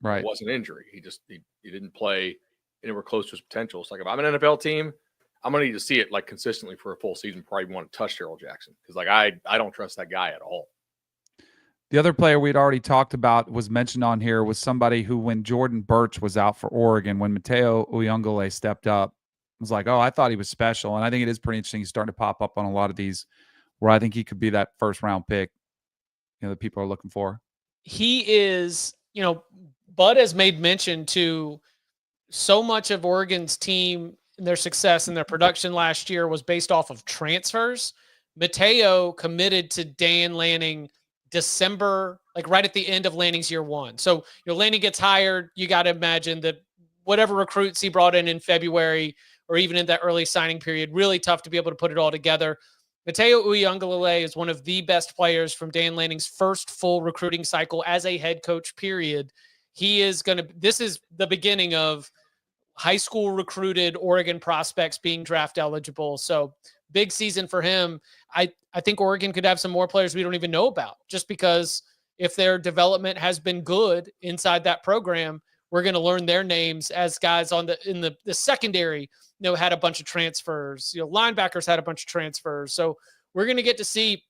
Right. It wasn't injury. He didn't play anywhere close to his potential. It's if I'm an NFL team, I'm going to need to see it consistently for a full season before I even want to touch Darrell Jackson. Because I don't trust that guy at all. The other player we'd already talked about was mentioned on here was somebody who, when Jordan Birch was out for Oregon, when Mateo Uyunglele stepped up, was I thought he was special. And I think it is pretty interesting. He's starting to pop up on a lot of these where I think he could be that first round pick, that people are looking for. He is, Bud has made mention to so much of Oregon's team and their success and their production last year was based off of transfers. Mateo committed to Dan Lanning December, right at the end of Lanning's year 1. So Lanning gets hired. You got to imagine that whatever recruits he brought in February or even in that early signing period, really tough to be able to put it all together. Mateo Uyunglele is one of the best players from Dan Lanning's first full recruiting cycle as a head coach, period. This is the beginning of high school recruited Oregon prospects being draft eligible. So big season for him. I think Oregon could have some more players we don't even know about, just because if their development has been good inside that program, we're going to learn their names as guys in the secondary, had a bunch of transfers, linebackers had a bunch of transfers. So we're going to get to see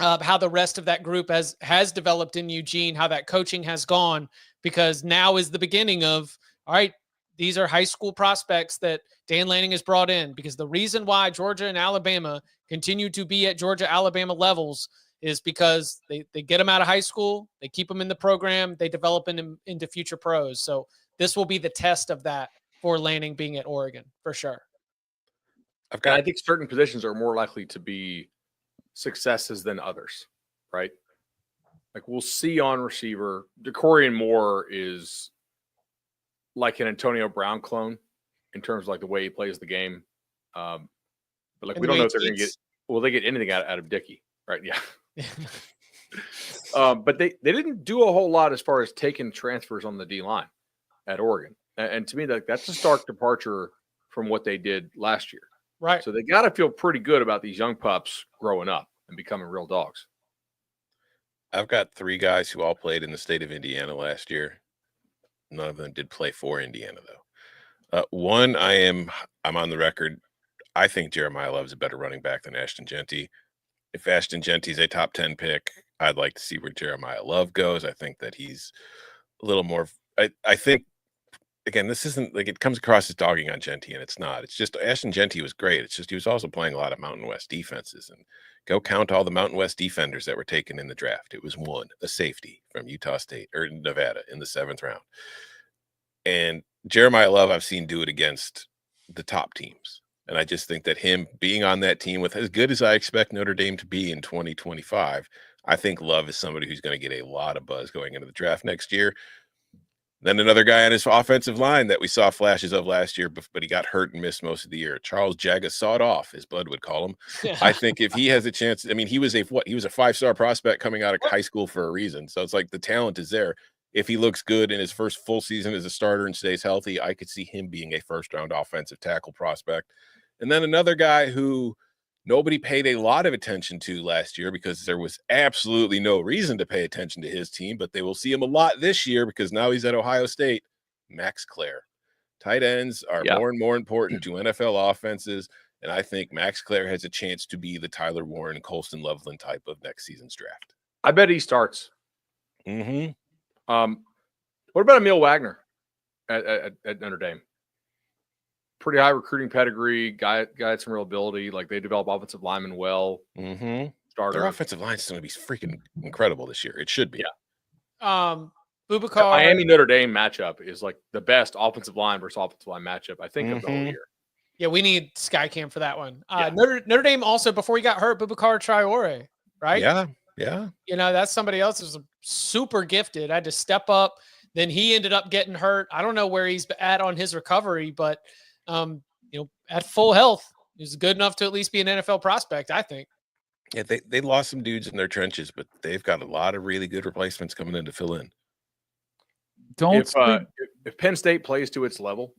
how the rest of that group has developed in Eugene, how that coaching has gone, because now is the beginning of, all right, these are high school prospects that Dan Lanning has brought in, because the reason why Georgia and Alabama continue to be at Georgia, Alabama levels is because they get them out of high school, they keep them in the program, they develop them into future pros. So this will be the test of that for Lanning being at Oregon, for sure. I think certain positions are more likely to be successes than others, right? Like we'll see on receiver, DeCorian Moore is like an Antonio Brown clone in terms of like the way he plays the game. But like we don't know if they're going to get, will they get anything out of Dickey, right? Yeah. But they didn't do a whole lot as far as taking transfers on the D line at Oregon. And to me, that's a stark departure from what they did last year. Right. So they got to feel pretty good about these young pups growing up and becoming real dogs. I've got 3 guys who all played in the state of Indiana last year. None of them did play for Indiana, though. One, I'm on the record. I think Jeremiah Love's a better running back than Ashton Genty. If Ashton Genty's a top 10 pick, I'd like to see where Jeremiah Love goes. I think that he's a little more. I think, again, this isn't like it comes across as dogging on Genty, and it's not. It's just Ashton Genty was great. It's just he was also playing a lot of Mountain West defenses. And go count all the Mountain West defenders that were taken in the draft. It was one, a safety from Utah State or Nevada in the 7th round. And Jeremiah Love, I've seen do it against the top teams. And I just think that him being on that team with as good as I expect Notre Dame to be in 2025, I think Love is somebody who's going to get a lot of buzz going into the draft next year. Then another guy on his offensive line that we saw flashes of last year, but he got hurt and missed most of the year. Charles Jaga sawed off, as Bud would call him. I think if he has a chance, I mean, he was a 5-star prospect coming out of high school for a reason. So it's like the talent is there. If he looks good in his first full season as a starter and stays healthy, I could see him being a first-round offensive tackle prospect. And then another guy who nobody paid a lot of attention to last year because there was absolutely no reason to pay attention to his team, but they will see him a lot this year because now he's at Ohio State, Max Clare. Tight ends are more and more important to NFL offenses, and I think Max Clare has a chance to be the Tyler Warren, Colston Loveland type of next season's draft. I bet he starts. Mm-hmm. What about Emil Wagner at Notre Dame? Pretty high recruiting pedigree, guy had some real ability. Like they develop offensive linemen well. Mm-hmm. Starter. Their offensive line is going to be freaking incredible this year. It should be. Yeah. Bubakar. Miami Notre Dame matchup is like the best offensive line versus offensive line matchup I think of the whole year. Yeah, we need Skycam for that one. Notre Dame also, before he got hurt, Bubakar Traore, right? Yeah. You know, that's somebody else who's super gifted. I had to step up. Then he ended up getting hurt. I don't know where he's at on his recovery, but at full health, he's good enough to at least be an NFL prospect, I think. Yeah, they lost some dudes in their trenches, but they've got a lot of really good replacements coming in to fill in. If Penn State plays to its level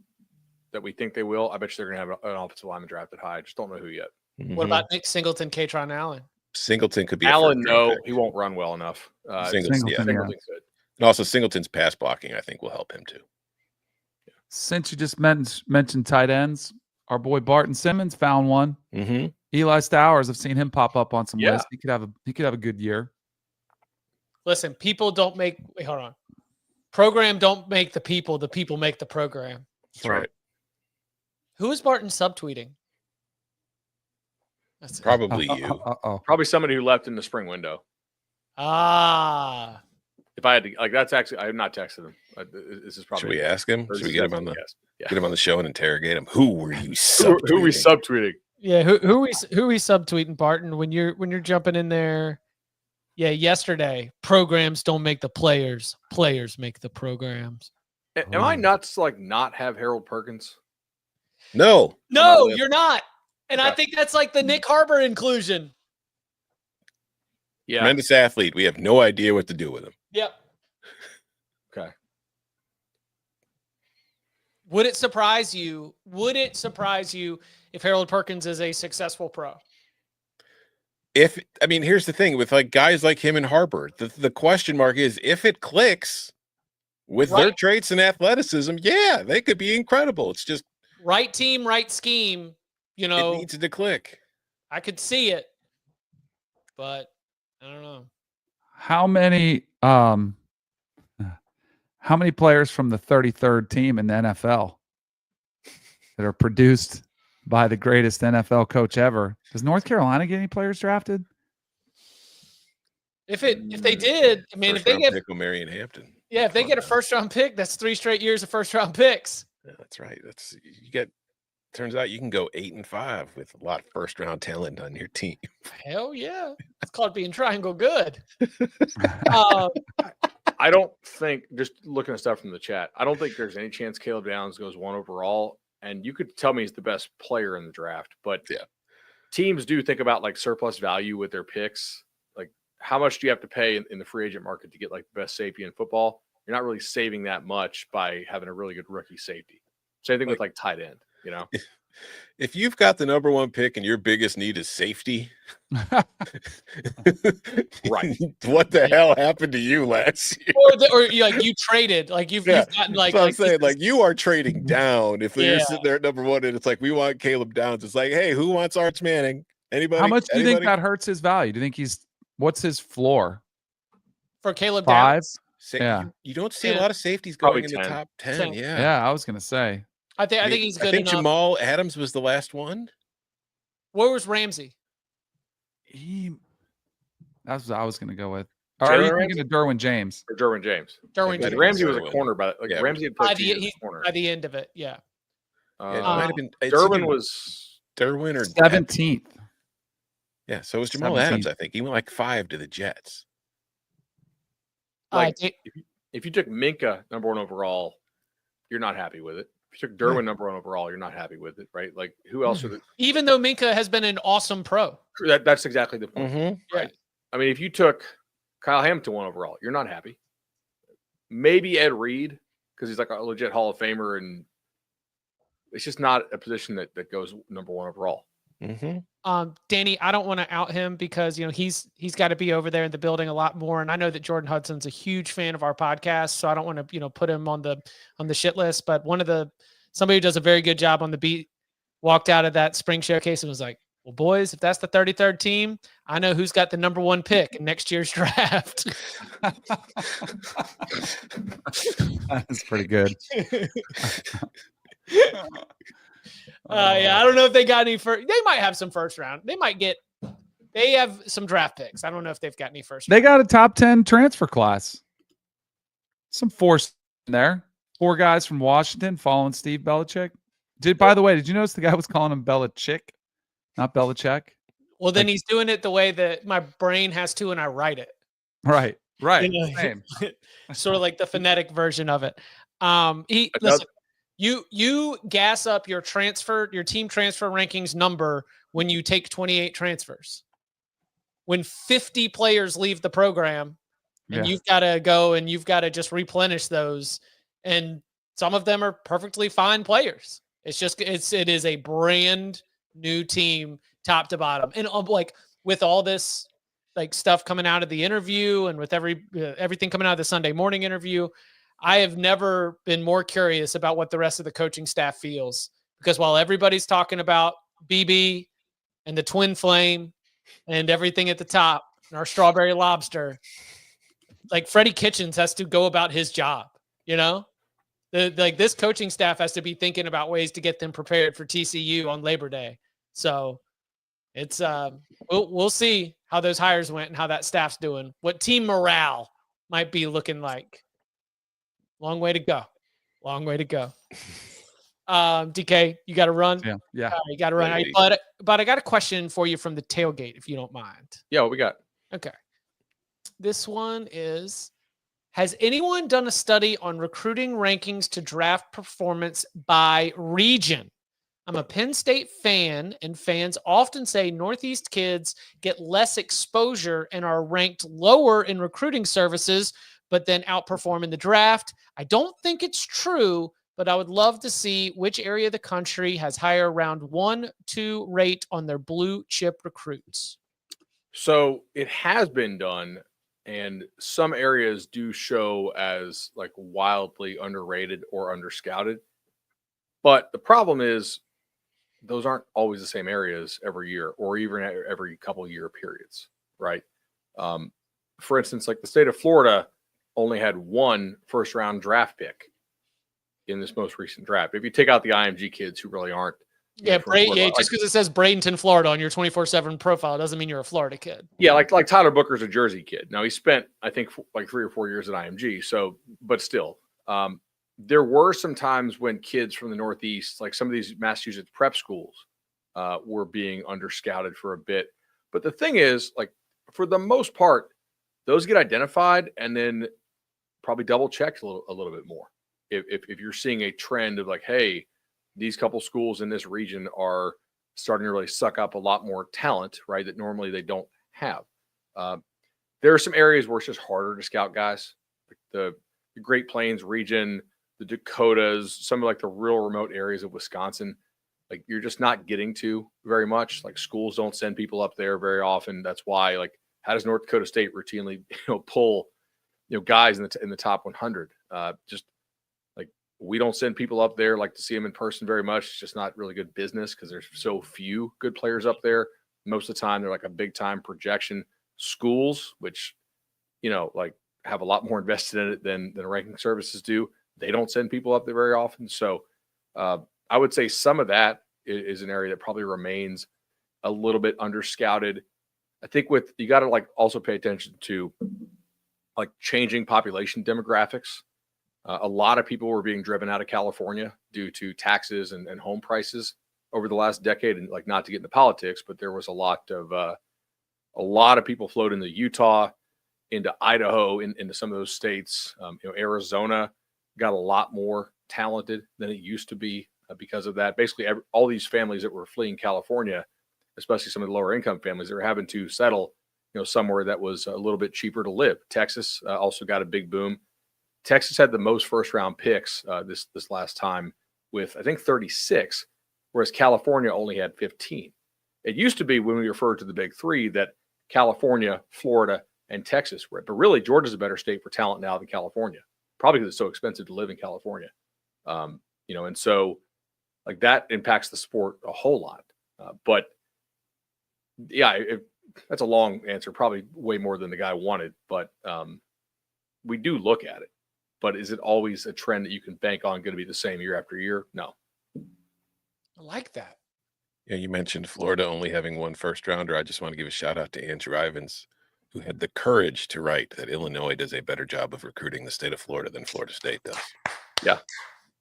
that we think they will, I bet you they're going to have an offensive lineman drafted high. I just don't know who yet. Mm-hmm. What about Nick Singleton, Katron Allen? Singleton could be Allen. No, he won't run well enough. Singleton's good. And also Singleton's pass blocking, I think, will help him too. Since you just mentioned tight ends, our boy Barton Simmons found one. Mm-hmm. Eli Stowers, I've seen him pop up on some lists. He could have a good year. Listen, people don't make. Wait, hold on. Program don't make the people make the program. That's right. Who is Barton subtweeting? That's Probably you. Probably somebody who left in the spring window. If I had to, that's actually, I have not texted him. This is probably. Should we ask him? Should we get him on get him on the show and interrogate him? Who were you subtweeting? Who we subtweeting? Yeah, who we subtweeting, Barton? When you're jumping in there. Yeah, yesterday, programs don't make the players. Players make the programs. Am I nuts to not have Harold Perkins? No, you're not. And I think that's like the Nick Harbor inclusion. Yeah. Tremendous athlete. We have no idea what to do with him. Yep. Okay. Would it surprise you if Harold Perkins is a successful pro? Here's the thing with guys like him and Harper, the question mark is if it clicks with their traits and athleticism, they could be incredible. It's just right team, right scheme. it needs to click. I could see it, but I don't know. How many players from the 33rd team in the NFL that are produced by the greatest NFL coach ever? Does North Carolina get any players drafted? If they did, I mean, if they get pick Marion Hampton. if they get a first-round pick, that's 3 straight years of first-round picks. Yeah, that's right. Turns out you can go 8-5 with a lot of first-round talent on your team. Hell yeah. It's called being triangle good. I don't think, just looking at stuff from the chat, I don't think there's any chance Caleb Downs goes 1 overall. And you could tell me he's the best player in the draft, but teams do think about like surplus value with their picks. Like, how much do you have to pay in the free agent market to get like the best safety in football? You're not really saving that much by having a really good rookie safety. Same thing with like tight end, you know? If you've got the number 1 pick and your biggest need is safety, right? What the hell happened to you last year? Or you traded, like you've gotten like. So I'm saying, like, you are trading down if you're sitting there at number 1 and it's like, we want Caleb Downs. It's like, hey, who wants Arch Manning? Anybody? How much do you think that hurts his value? Do you think what's his floor for Caleb 5? Downs? Yeah, you don't see a lot of safeties going in the top 10. Yeah, I was gonna say. I think he's good. I think enough. Jamal Adams was the last one. Where was Ramsey? That's what I was gonna go with. Or are you thinking of Derwin James? Or Derwin James. Ramsey was a corner, but Ramsey had played by the end of it. Yeah. It might have been Derwin was Derwin or 17th. Yeah, so it was Jamal Adams. I think he went like 5 to the Jets. Like, if you took Minka number 1 overall, you're not happy with it. If you took Derwin number 1 overall, you're not happy with it, right? Like, who else? Even though Minka has been an awesome pro. That's exactly the point, right? I mean, if you took Kyle Hamilton 1 overall, you're not happy. Maybe Ed Reed, because he's like a legit Hall of Famer, and it's just not a position that goes number 1 overall. Danny, I don't want to out him because he's got to be over there in the building a lot more, and I know that Jordan Hudson's a huge fan of our podcast, so I don't want to put him on the shit list. But somebody who does a very good job on the beat walked out of that spring showcase and was like, "Well, boys, if that's the 33rd team, I know who's got the number 1 pick in next year's draft." That's pretty good. I don't know if they got any first. They might have some first round. They have some draft picks. I don't know if they've got any first. They got a top 10 transfer class. Some force in there. 4 guys from Washington following Steve Belichick. By the way, did you notice the guy was calling him Belichick, not Belichick? Well, then he's doing it the way that my brain has to, and I write it. Right. Same. Sort of like the phonetic version of it. Listen. You gas up your team transfer rankings number when you take 28 transfers. When 50 players leave the program, and you've got to go and you've got to just replenish those, and some of them are perfectly fine players. It is a brand new team, top to bottom, and like with all this like stuff coming out of the interview, and with everything coming out of the Sunday morning interview. I have never been more curious about what the rest of the coaching staff feels, because while everybody's talking about BB and the Twin Flame and everything at the top and our strawberry lobster, like Freddie Kitchens has to go about his job, this coaching staff has to be thinking about ways to get them prepared for TCU on Labor Day. So it's we'll see how those hires went and how that staff's doing, what team morale might be looking like. Long way to go. DK, you got to run? Yeah. You got to run. But I got a question for you from the tailgate, if you don't mind. Yeah, what we got? Okay. This one is, has anyone done a study on recruiting rankings to draft performance by region? I'm a Penn State fan, and fans often say Northeast kids get less exposure and are ranked lower in recruiting services, but then outperform in the draft. I don't think it's true, but I would love to see which area of the country has higher round 1-2 rate on their blue chip recruits. So it has been done, and some areas do show as like wildly underrated or underscouted. But the problem is those aren't always the same areas every year or even every couple year periods, right? For instance, like the state of Florida only had one first-round draft pick in this most recent draft. If you take out the IMG kids who really aren't. Just because it says Bradenton, Florida on your 24/7 profile doesn't mean you're a Florida kid. Yeah, like Tyler Booker's a Jersey kid. Now he spent, I think, like 3 or 4 years at IMG. So, but still, there were some times when kids from the Northeast, like some of these Massachusetts prep schools, were being underscouted for a bit. But the thing is, like for the most part, those get identified and then probably double checked a little bit more. If you're seeing a trend of like, hey, these couple schools in this region are starting to really suck up a lot more talent, right? That normally they don't have. There are some areas where it's just harder to scout guys. Like the Great Plains region, the Dakotas, some of like the real remote areas of Wisconsin, like you're just not getting to very much. Like schools don't send people up there very often. That's why, like, how does North Dakota State routinely, pull, guys in the top 100? Just like we don't send people up there like to see them in person very much. It's just not really good business because there's so few good players up there. Most of the time, they're like a big time projection. Schools, which like have a lot more invested in it than ranking services do, they don't send people up there very often. So I would say some of that is an area that probably remains a little bit underscouted. I think you got to like also pay attention to like changing population demographics. A lot of people were being driven out of California due to taxes and home prices over the last decade. And like, not to get into politics, but there was a lot of people flowed into Utah, into Idaho, into some of those states. Arizona got a lot more talented than it used to be because of that. Basically, all these families that were fleeing California, especially some of the lower income families, that were having to settle, somewhere that was a little bit cheaper to live. Texas also got a big boom. Texas had the most first round picks this last time with, I think, 36, whereas California only had 15. It used to be, when we referred to the big three, that California, Florida, and Texas were. But really, Georgia's a better state for talent now than California, probably because it's so expensive to live in California. And so like that impacts the sport a whole lot. But yeah, that's a long answer, probably way more than the guy wanted. But we do look at it. But is it always a trend that you can bank on going to be the same year after year? No. I like that. Yeah, you mentioned Florida only having one first rounder. I just want to give a shout out to Andrew Ivins, who had the courage to write that Illinois does a better job of recruiting the state of Florida than Florida State does. Yeah.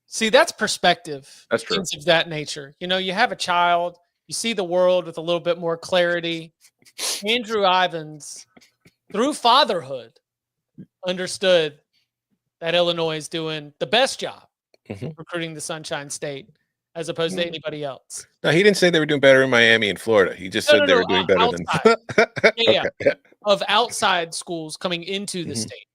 See, that's perspective. That's true. Things of that nature. You have a child, you see the world with a little bit more clarity. Andrew Ivins, through fatherhood, understood that Illinois is doing the best job recruiting the Sunshine State as opposed to anybody else. No, he didn't say they were doing better in Miami and Florida. He just said they were doing better outside. than yeah. Of outside schools coming into the state.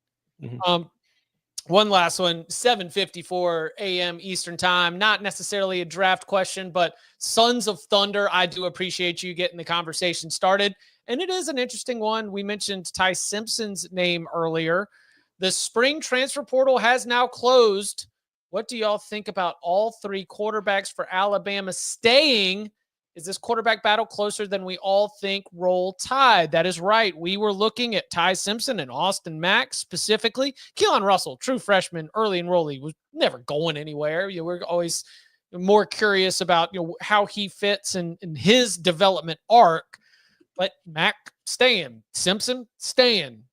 One last one, 7:54 a.m. Eastern time. Not necessarily a draft question, but Sons of Thunder, I do appreciate you getting the conversation started. And it is an interesting one. We mentioned Ty Simpson's name earlier. The spring transfer portal has now closed. What do y'all think about all three quarterbacks for Alabama staying? Is this quarterback battle closer than we all think? Roll Tide. That is right. We were looking at Ty Simpson and Austin Mack specifically. Keelan Russell, true freshman, early enrollee, was never going anywhere. We're always more curious about how he fits in his development arc. But Mack staying, Simpson staying.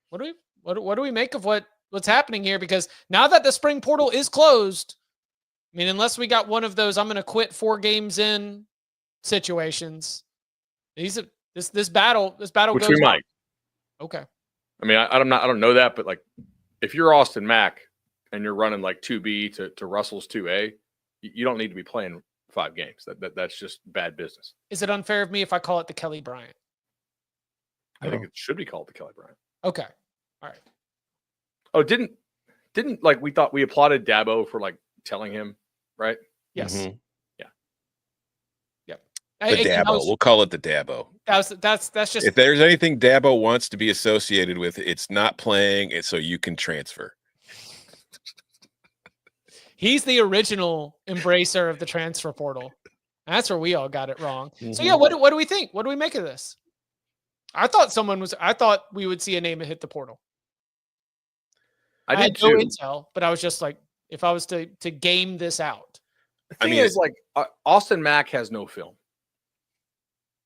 What do we make of what's happening here? Because now that the spring portal is closed, I mean, unless we got one of those, I'm going to quit 4 games in situations. This battle which goes we on. might. Okay. I mean, I don't know that, but like if you're Austin Mack and you're running like 2B to Russell's 2A, you don't need to be playing 5 games. That's just bad business. Is it unfair of me if I call it the Kelly Bryant? I think it should be called the Kelly Bryant. Okay. All right. Oh, didn't like we thought we applauded Dabo for like telling him, right? Yes. Mm-hmm. Yeah. Yep. The Dabo. We'll call it the Dabo. That's just, if there's anything Dabo wants to be associated with, it's not playing it so you can transfer. he's the original embracer of the transfer portal. That's where we all got it wrong. So yeah, what do we think? What do we make of this? I thought we would see a name hit the portal. I had did no too. intel, but I was just like, if I was to game this out. The thing is, like, Austin Mack has no film,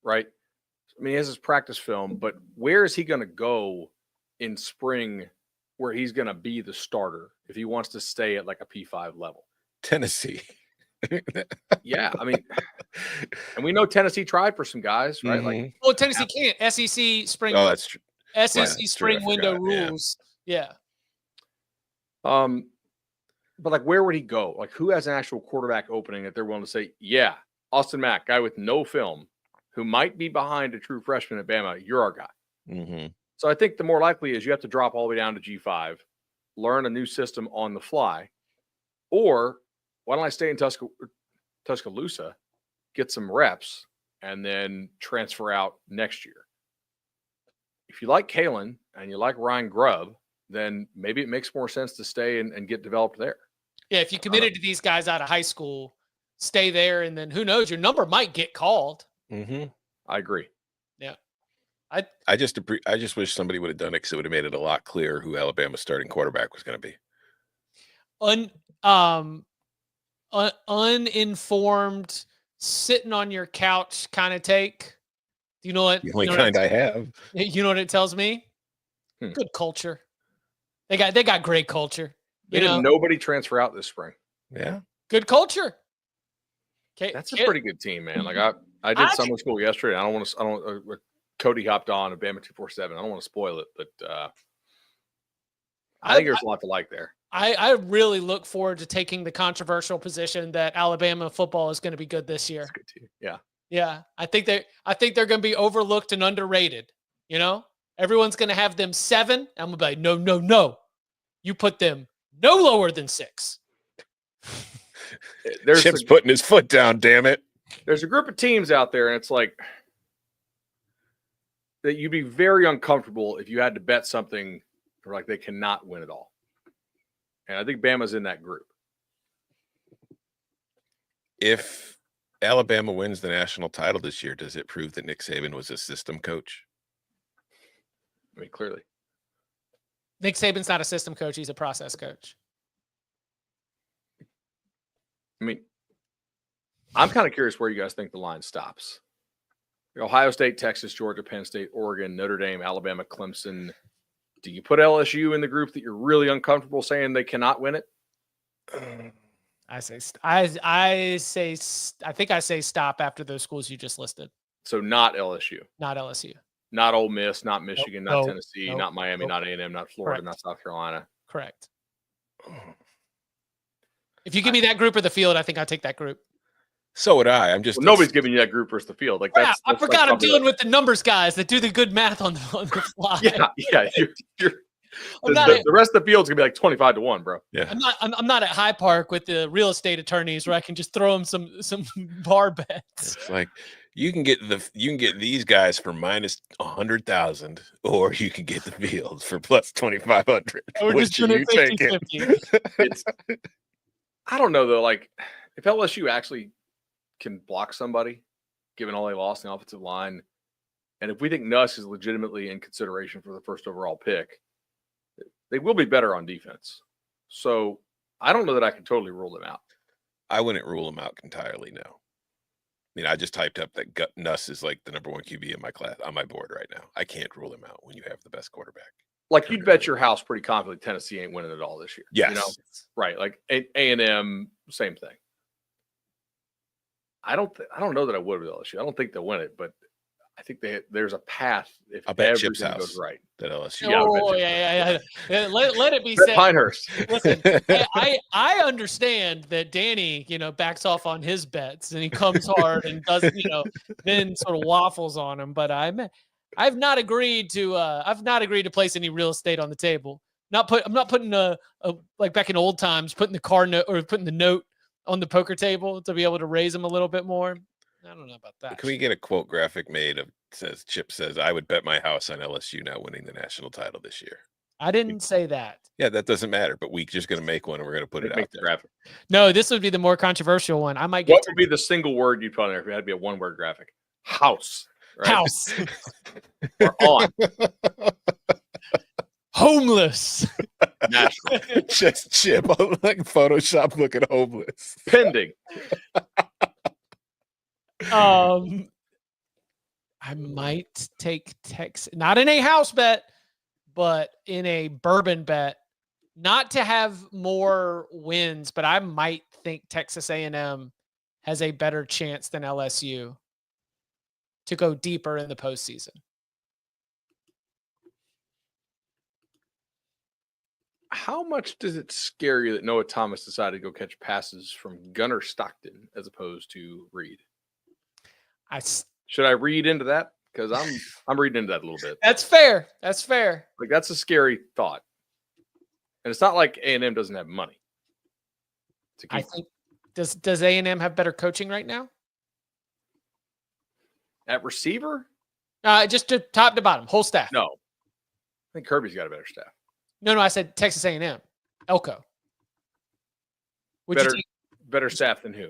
right? I mean, he has his practice film, but where is he going to go in spring where he's going to be the starter if he wants to stay at like a P5 level? Tennessee. Yeah, I mean, and we know Tennessee tried for some guys, right? Like, well, Tennessee can't. SEC spring. Oh, that's true. SEC Right, spring true, window forgot, rules. Yeah. But like, where would he go? Like, who has an actual quarterback opening that they're willing to say, yeah, Austin Mack, guy with no film, who might be behind a true freshman at Bama, you're our guy. Mm-hmm. So I think the more likely is you have to drop all the way down to G5, learn a new system on the fly, or why don't I stay in Tuscaloosa, get some reps, and then transfer out next year? If you like Kalen and you like Ryan Grubb, then maybe it makes more sense to stay and get developed there. Yeah, if you committed to these guys out of high school, stay there, and then who knows, your number might get called. Mm-hmm. I agree. Yeah. I just wish somebody would have done it because it would have made it a lot clearer who Alabama's starting quarterback was going to be. Uninformed, sitting on your couch kind of take. Do you know what? The only kind I have. You know what it tells me? Good culture. They got great culture. They had nobody transfer out this spring. Yeah. Good culture. Okay, that's a pretty good team, man. Like I did summer school yesterday. Cody hopped on at Bama 247. I don't want to spoil it, but I think there's a lot to like there. I really look forward to taking the controversial position that Alabama football is going to be good this year. That's good too. Yeah. Yeah. I think they're going to be overlooked and underrated. You know, everyone's going to have them 7. I'm going to be like, no. You put them no lower than 6. Chip's putting his foot down, damn it. There's a group of teams out there, and it's like that you'd be very uncomfortable if you had to bet something or like they cannot win it all. And I think Bama's in that group. If Alabama wins the national title this year, does it prove that Nick Saban was a system coach? I mean, clearly. Nick Saban's not a system coach. He's a process coach. I mean, I'm kind of curious where you guys think the line stops. Ohio State, Texas, Georgia, Penn State, Oregon, Notre Dame, Alabama, Clemson. Do you put LSU in the group that you're really uncomfortable saying they cannot win it? I think I say stop after those schools you just listed. So not LSU. Not LSU. Not Ole Miss, not Michigan, not Tennessee, not Miami, not A&M, not Florida, not South Carolina. Correct. If you give me that group or the field, I think I'd take that group. So would I. I'm just nobody's giving you that group versus the field. Like that's I forgot I'm dealing with the numbers guys that do the good math on the fly. Yeah. The rest of the field's gonna be like 25-1, bro. Yeah. I'm not at High Park with the real estate attorneys where I can just throw them some bar bets. It's like you can get these guys for minus 100,000, or you can get the fields for plus 2,500. Which are you taking? I don't know though. Like if LSU actually can block somebody, given all they lost in the offensive line, and if we think Nuss is legitimately in consideration for the first overall pick, they will be better on defense. So I don't know that I can totally rule them out. I wouldn't rule them out entirely, no. I mean, I just typed up that Nuss is like the number 1 QB in my class on my board right now. I can't rule him out when you have the best quarterback. Like you'd bet your house pretty confidently Tennessee ain't winning it all this year. Yes. You know? Right. Like A&M, same thing. I don't know that I would with LSU. I don't think they'll win it, but I think there's a path if everything goes right. That LSU. Yeah. Let it be said. Pinehurst. Listen, I understand that Danny, backs off on his bets and he comes hard and does, then sort of waffles on him. But I've not agreed to place any real estate on the table. I'm not putting like back in old times, putting the car note or putting the note on the poker table to be able to raise them a little bit more. I don't know about that. Can we get a quote graphic made of Chip says, I would bet my house on LSU now winning the national title this year? I didn't say that. Yeah, that doesn't matter, but we're just going to make one and we're going to put it out there. Graphic. No, this would be the more controversial one. I might get. What would be the single word you'd put on there if it had to be a 1-word graphic? House. right? House. Or on. Homeless. National. Just Chip, like Photoshop looking homeless. Pending. I might take Texas, not in a house bet, but in a bourbon bet, not to have more wins, but I might think Texas A&M has a better chance than LSU to go deeper in the postseason. How much does it scare you that Noah Thomas decided to go catch passes from Gunnar Stockton as opposed to Reed? Should I read into that? Because I'm reading into that a little bit. That's fair. That's fair. Like, that's a scary thought. And it's not like A&M doesn't have money. I think does A&M have better coaching right now? At receiver? Just to top to bottom, whole staff. No. I think Kirby's got a better staff. No, I said Texas A&M. Elko. Would you take Better staff than who?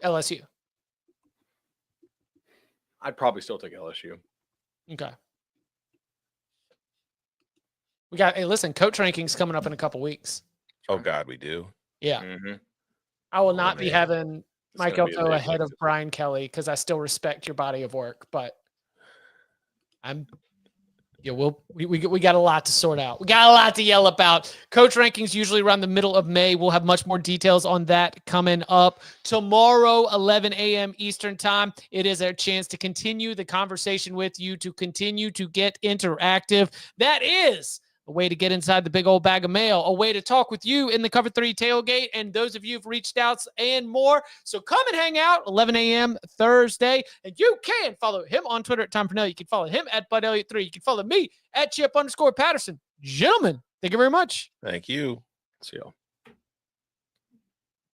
LSU? I'd probably still take LSU. Okay. We got, hey, listen, coach rankings coming up in a couple weeks. Oh, God, we do. Yeah. Mm-hmm. I will not be having Mike gonna be Elko a big ahead of one. Brian Kelly because I still respect your body of work, but we got a lot to sort out. We got a lot to yell about. Coach rankings usually around the middle of May. We'll have much more details on that coming up tomorrow, 11 a.m. Eastern time. It is our chance to continue the conversation with you, to continue to get interactive. That is a way to get inside the big old bag of mail, a way to talk with you in the Cover 3 tailgate, and those of you who've reached out and more. So come and hang out 11 a.m. Thursday, and you can follow him on Twitter at Tom Fornelli. You can follow him at Bud Elliott 3. You can follow me at Chip _Patterson. Gentlemen, thank you very much. Thank you. See y'all.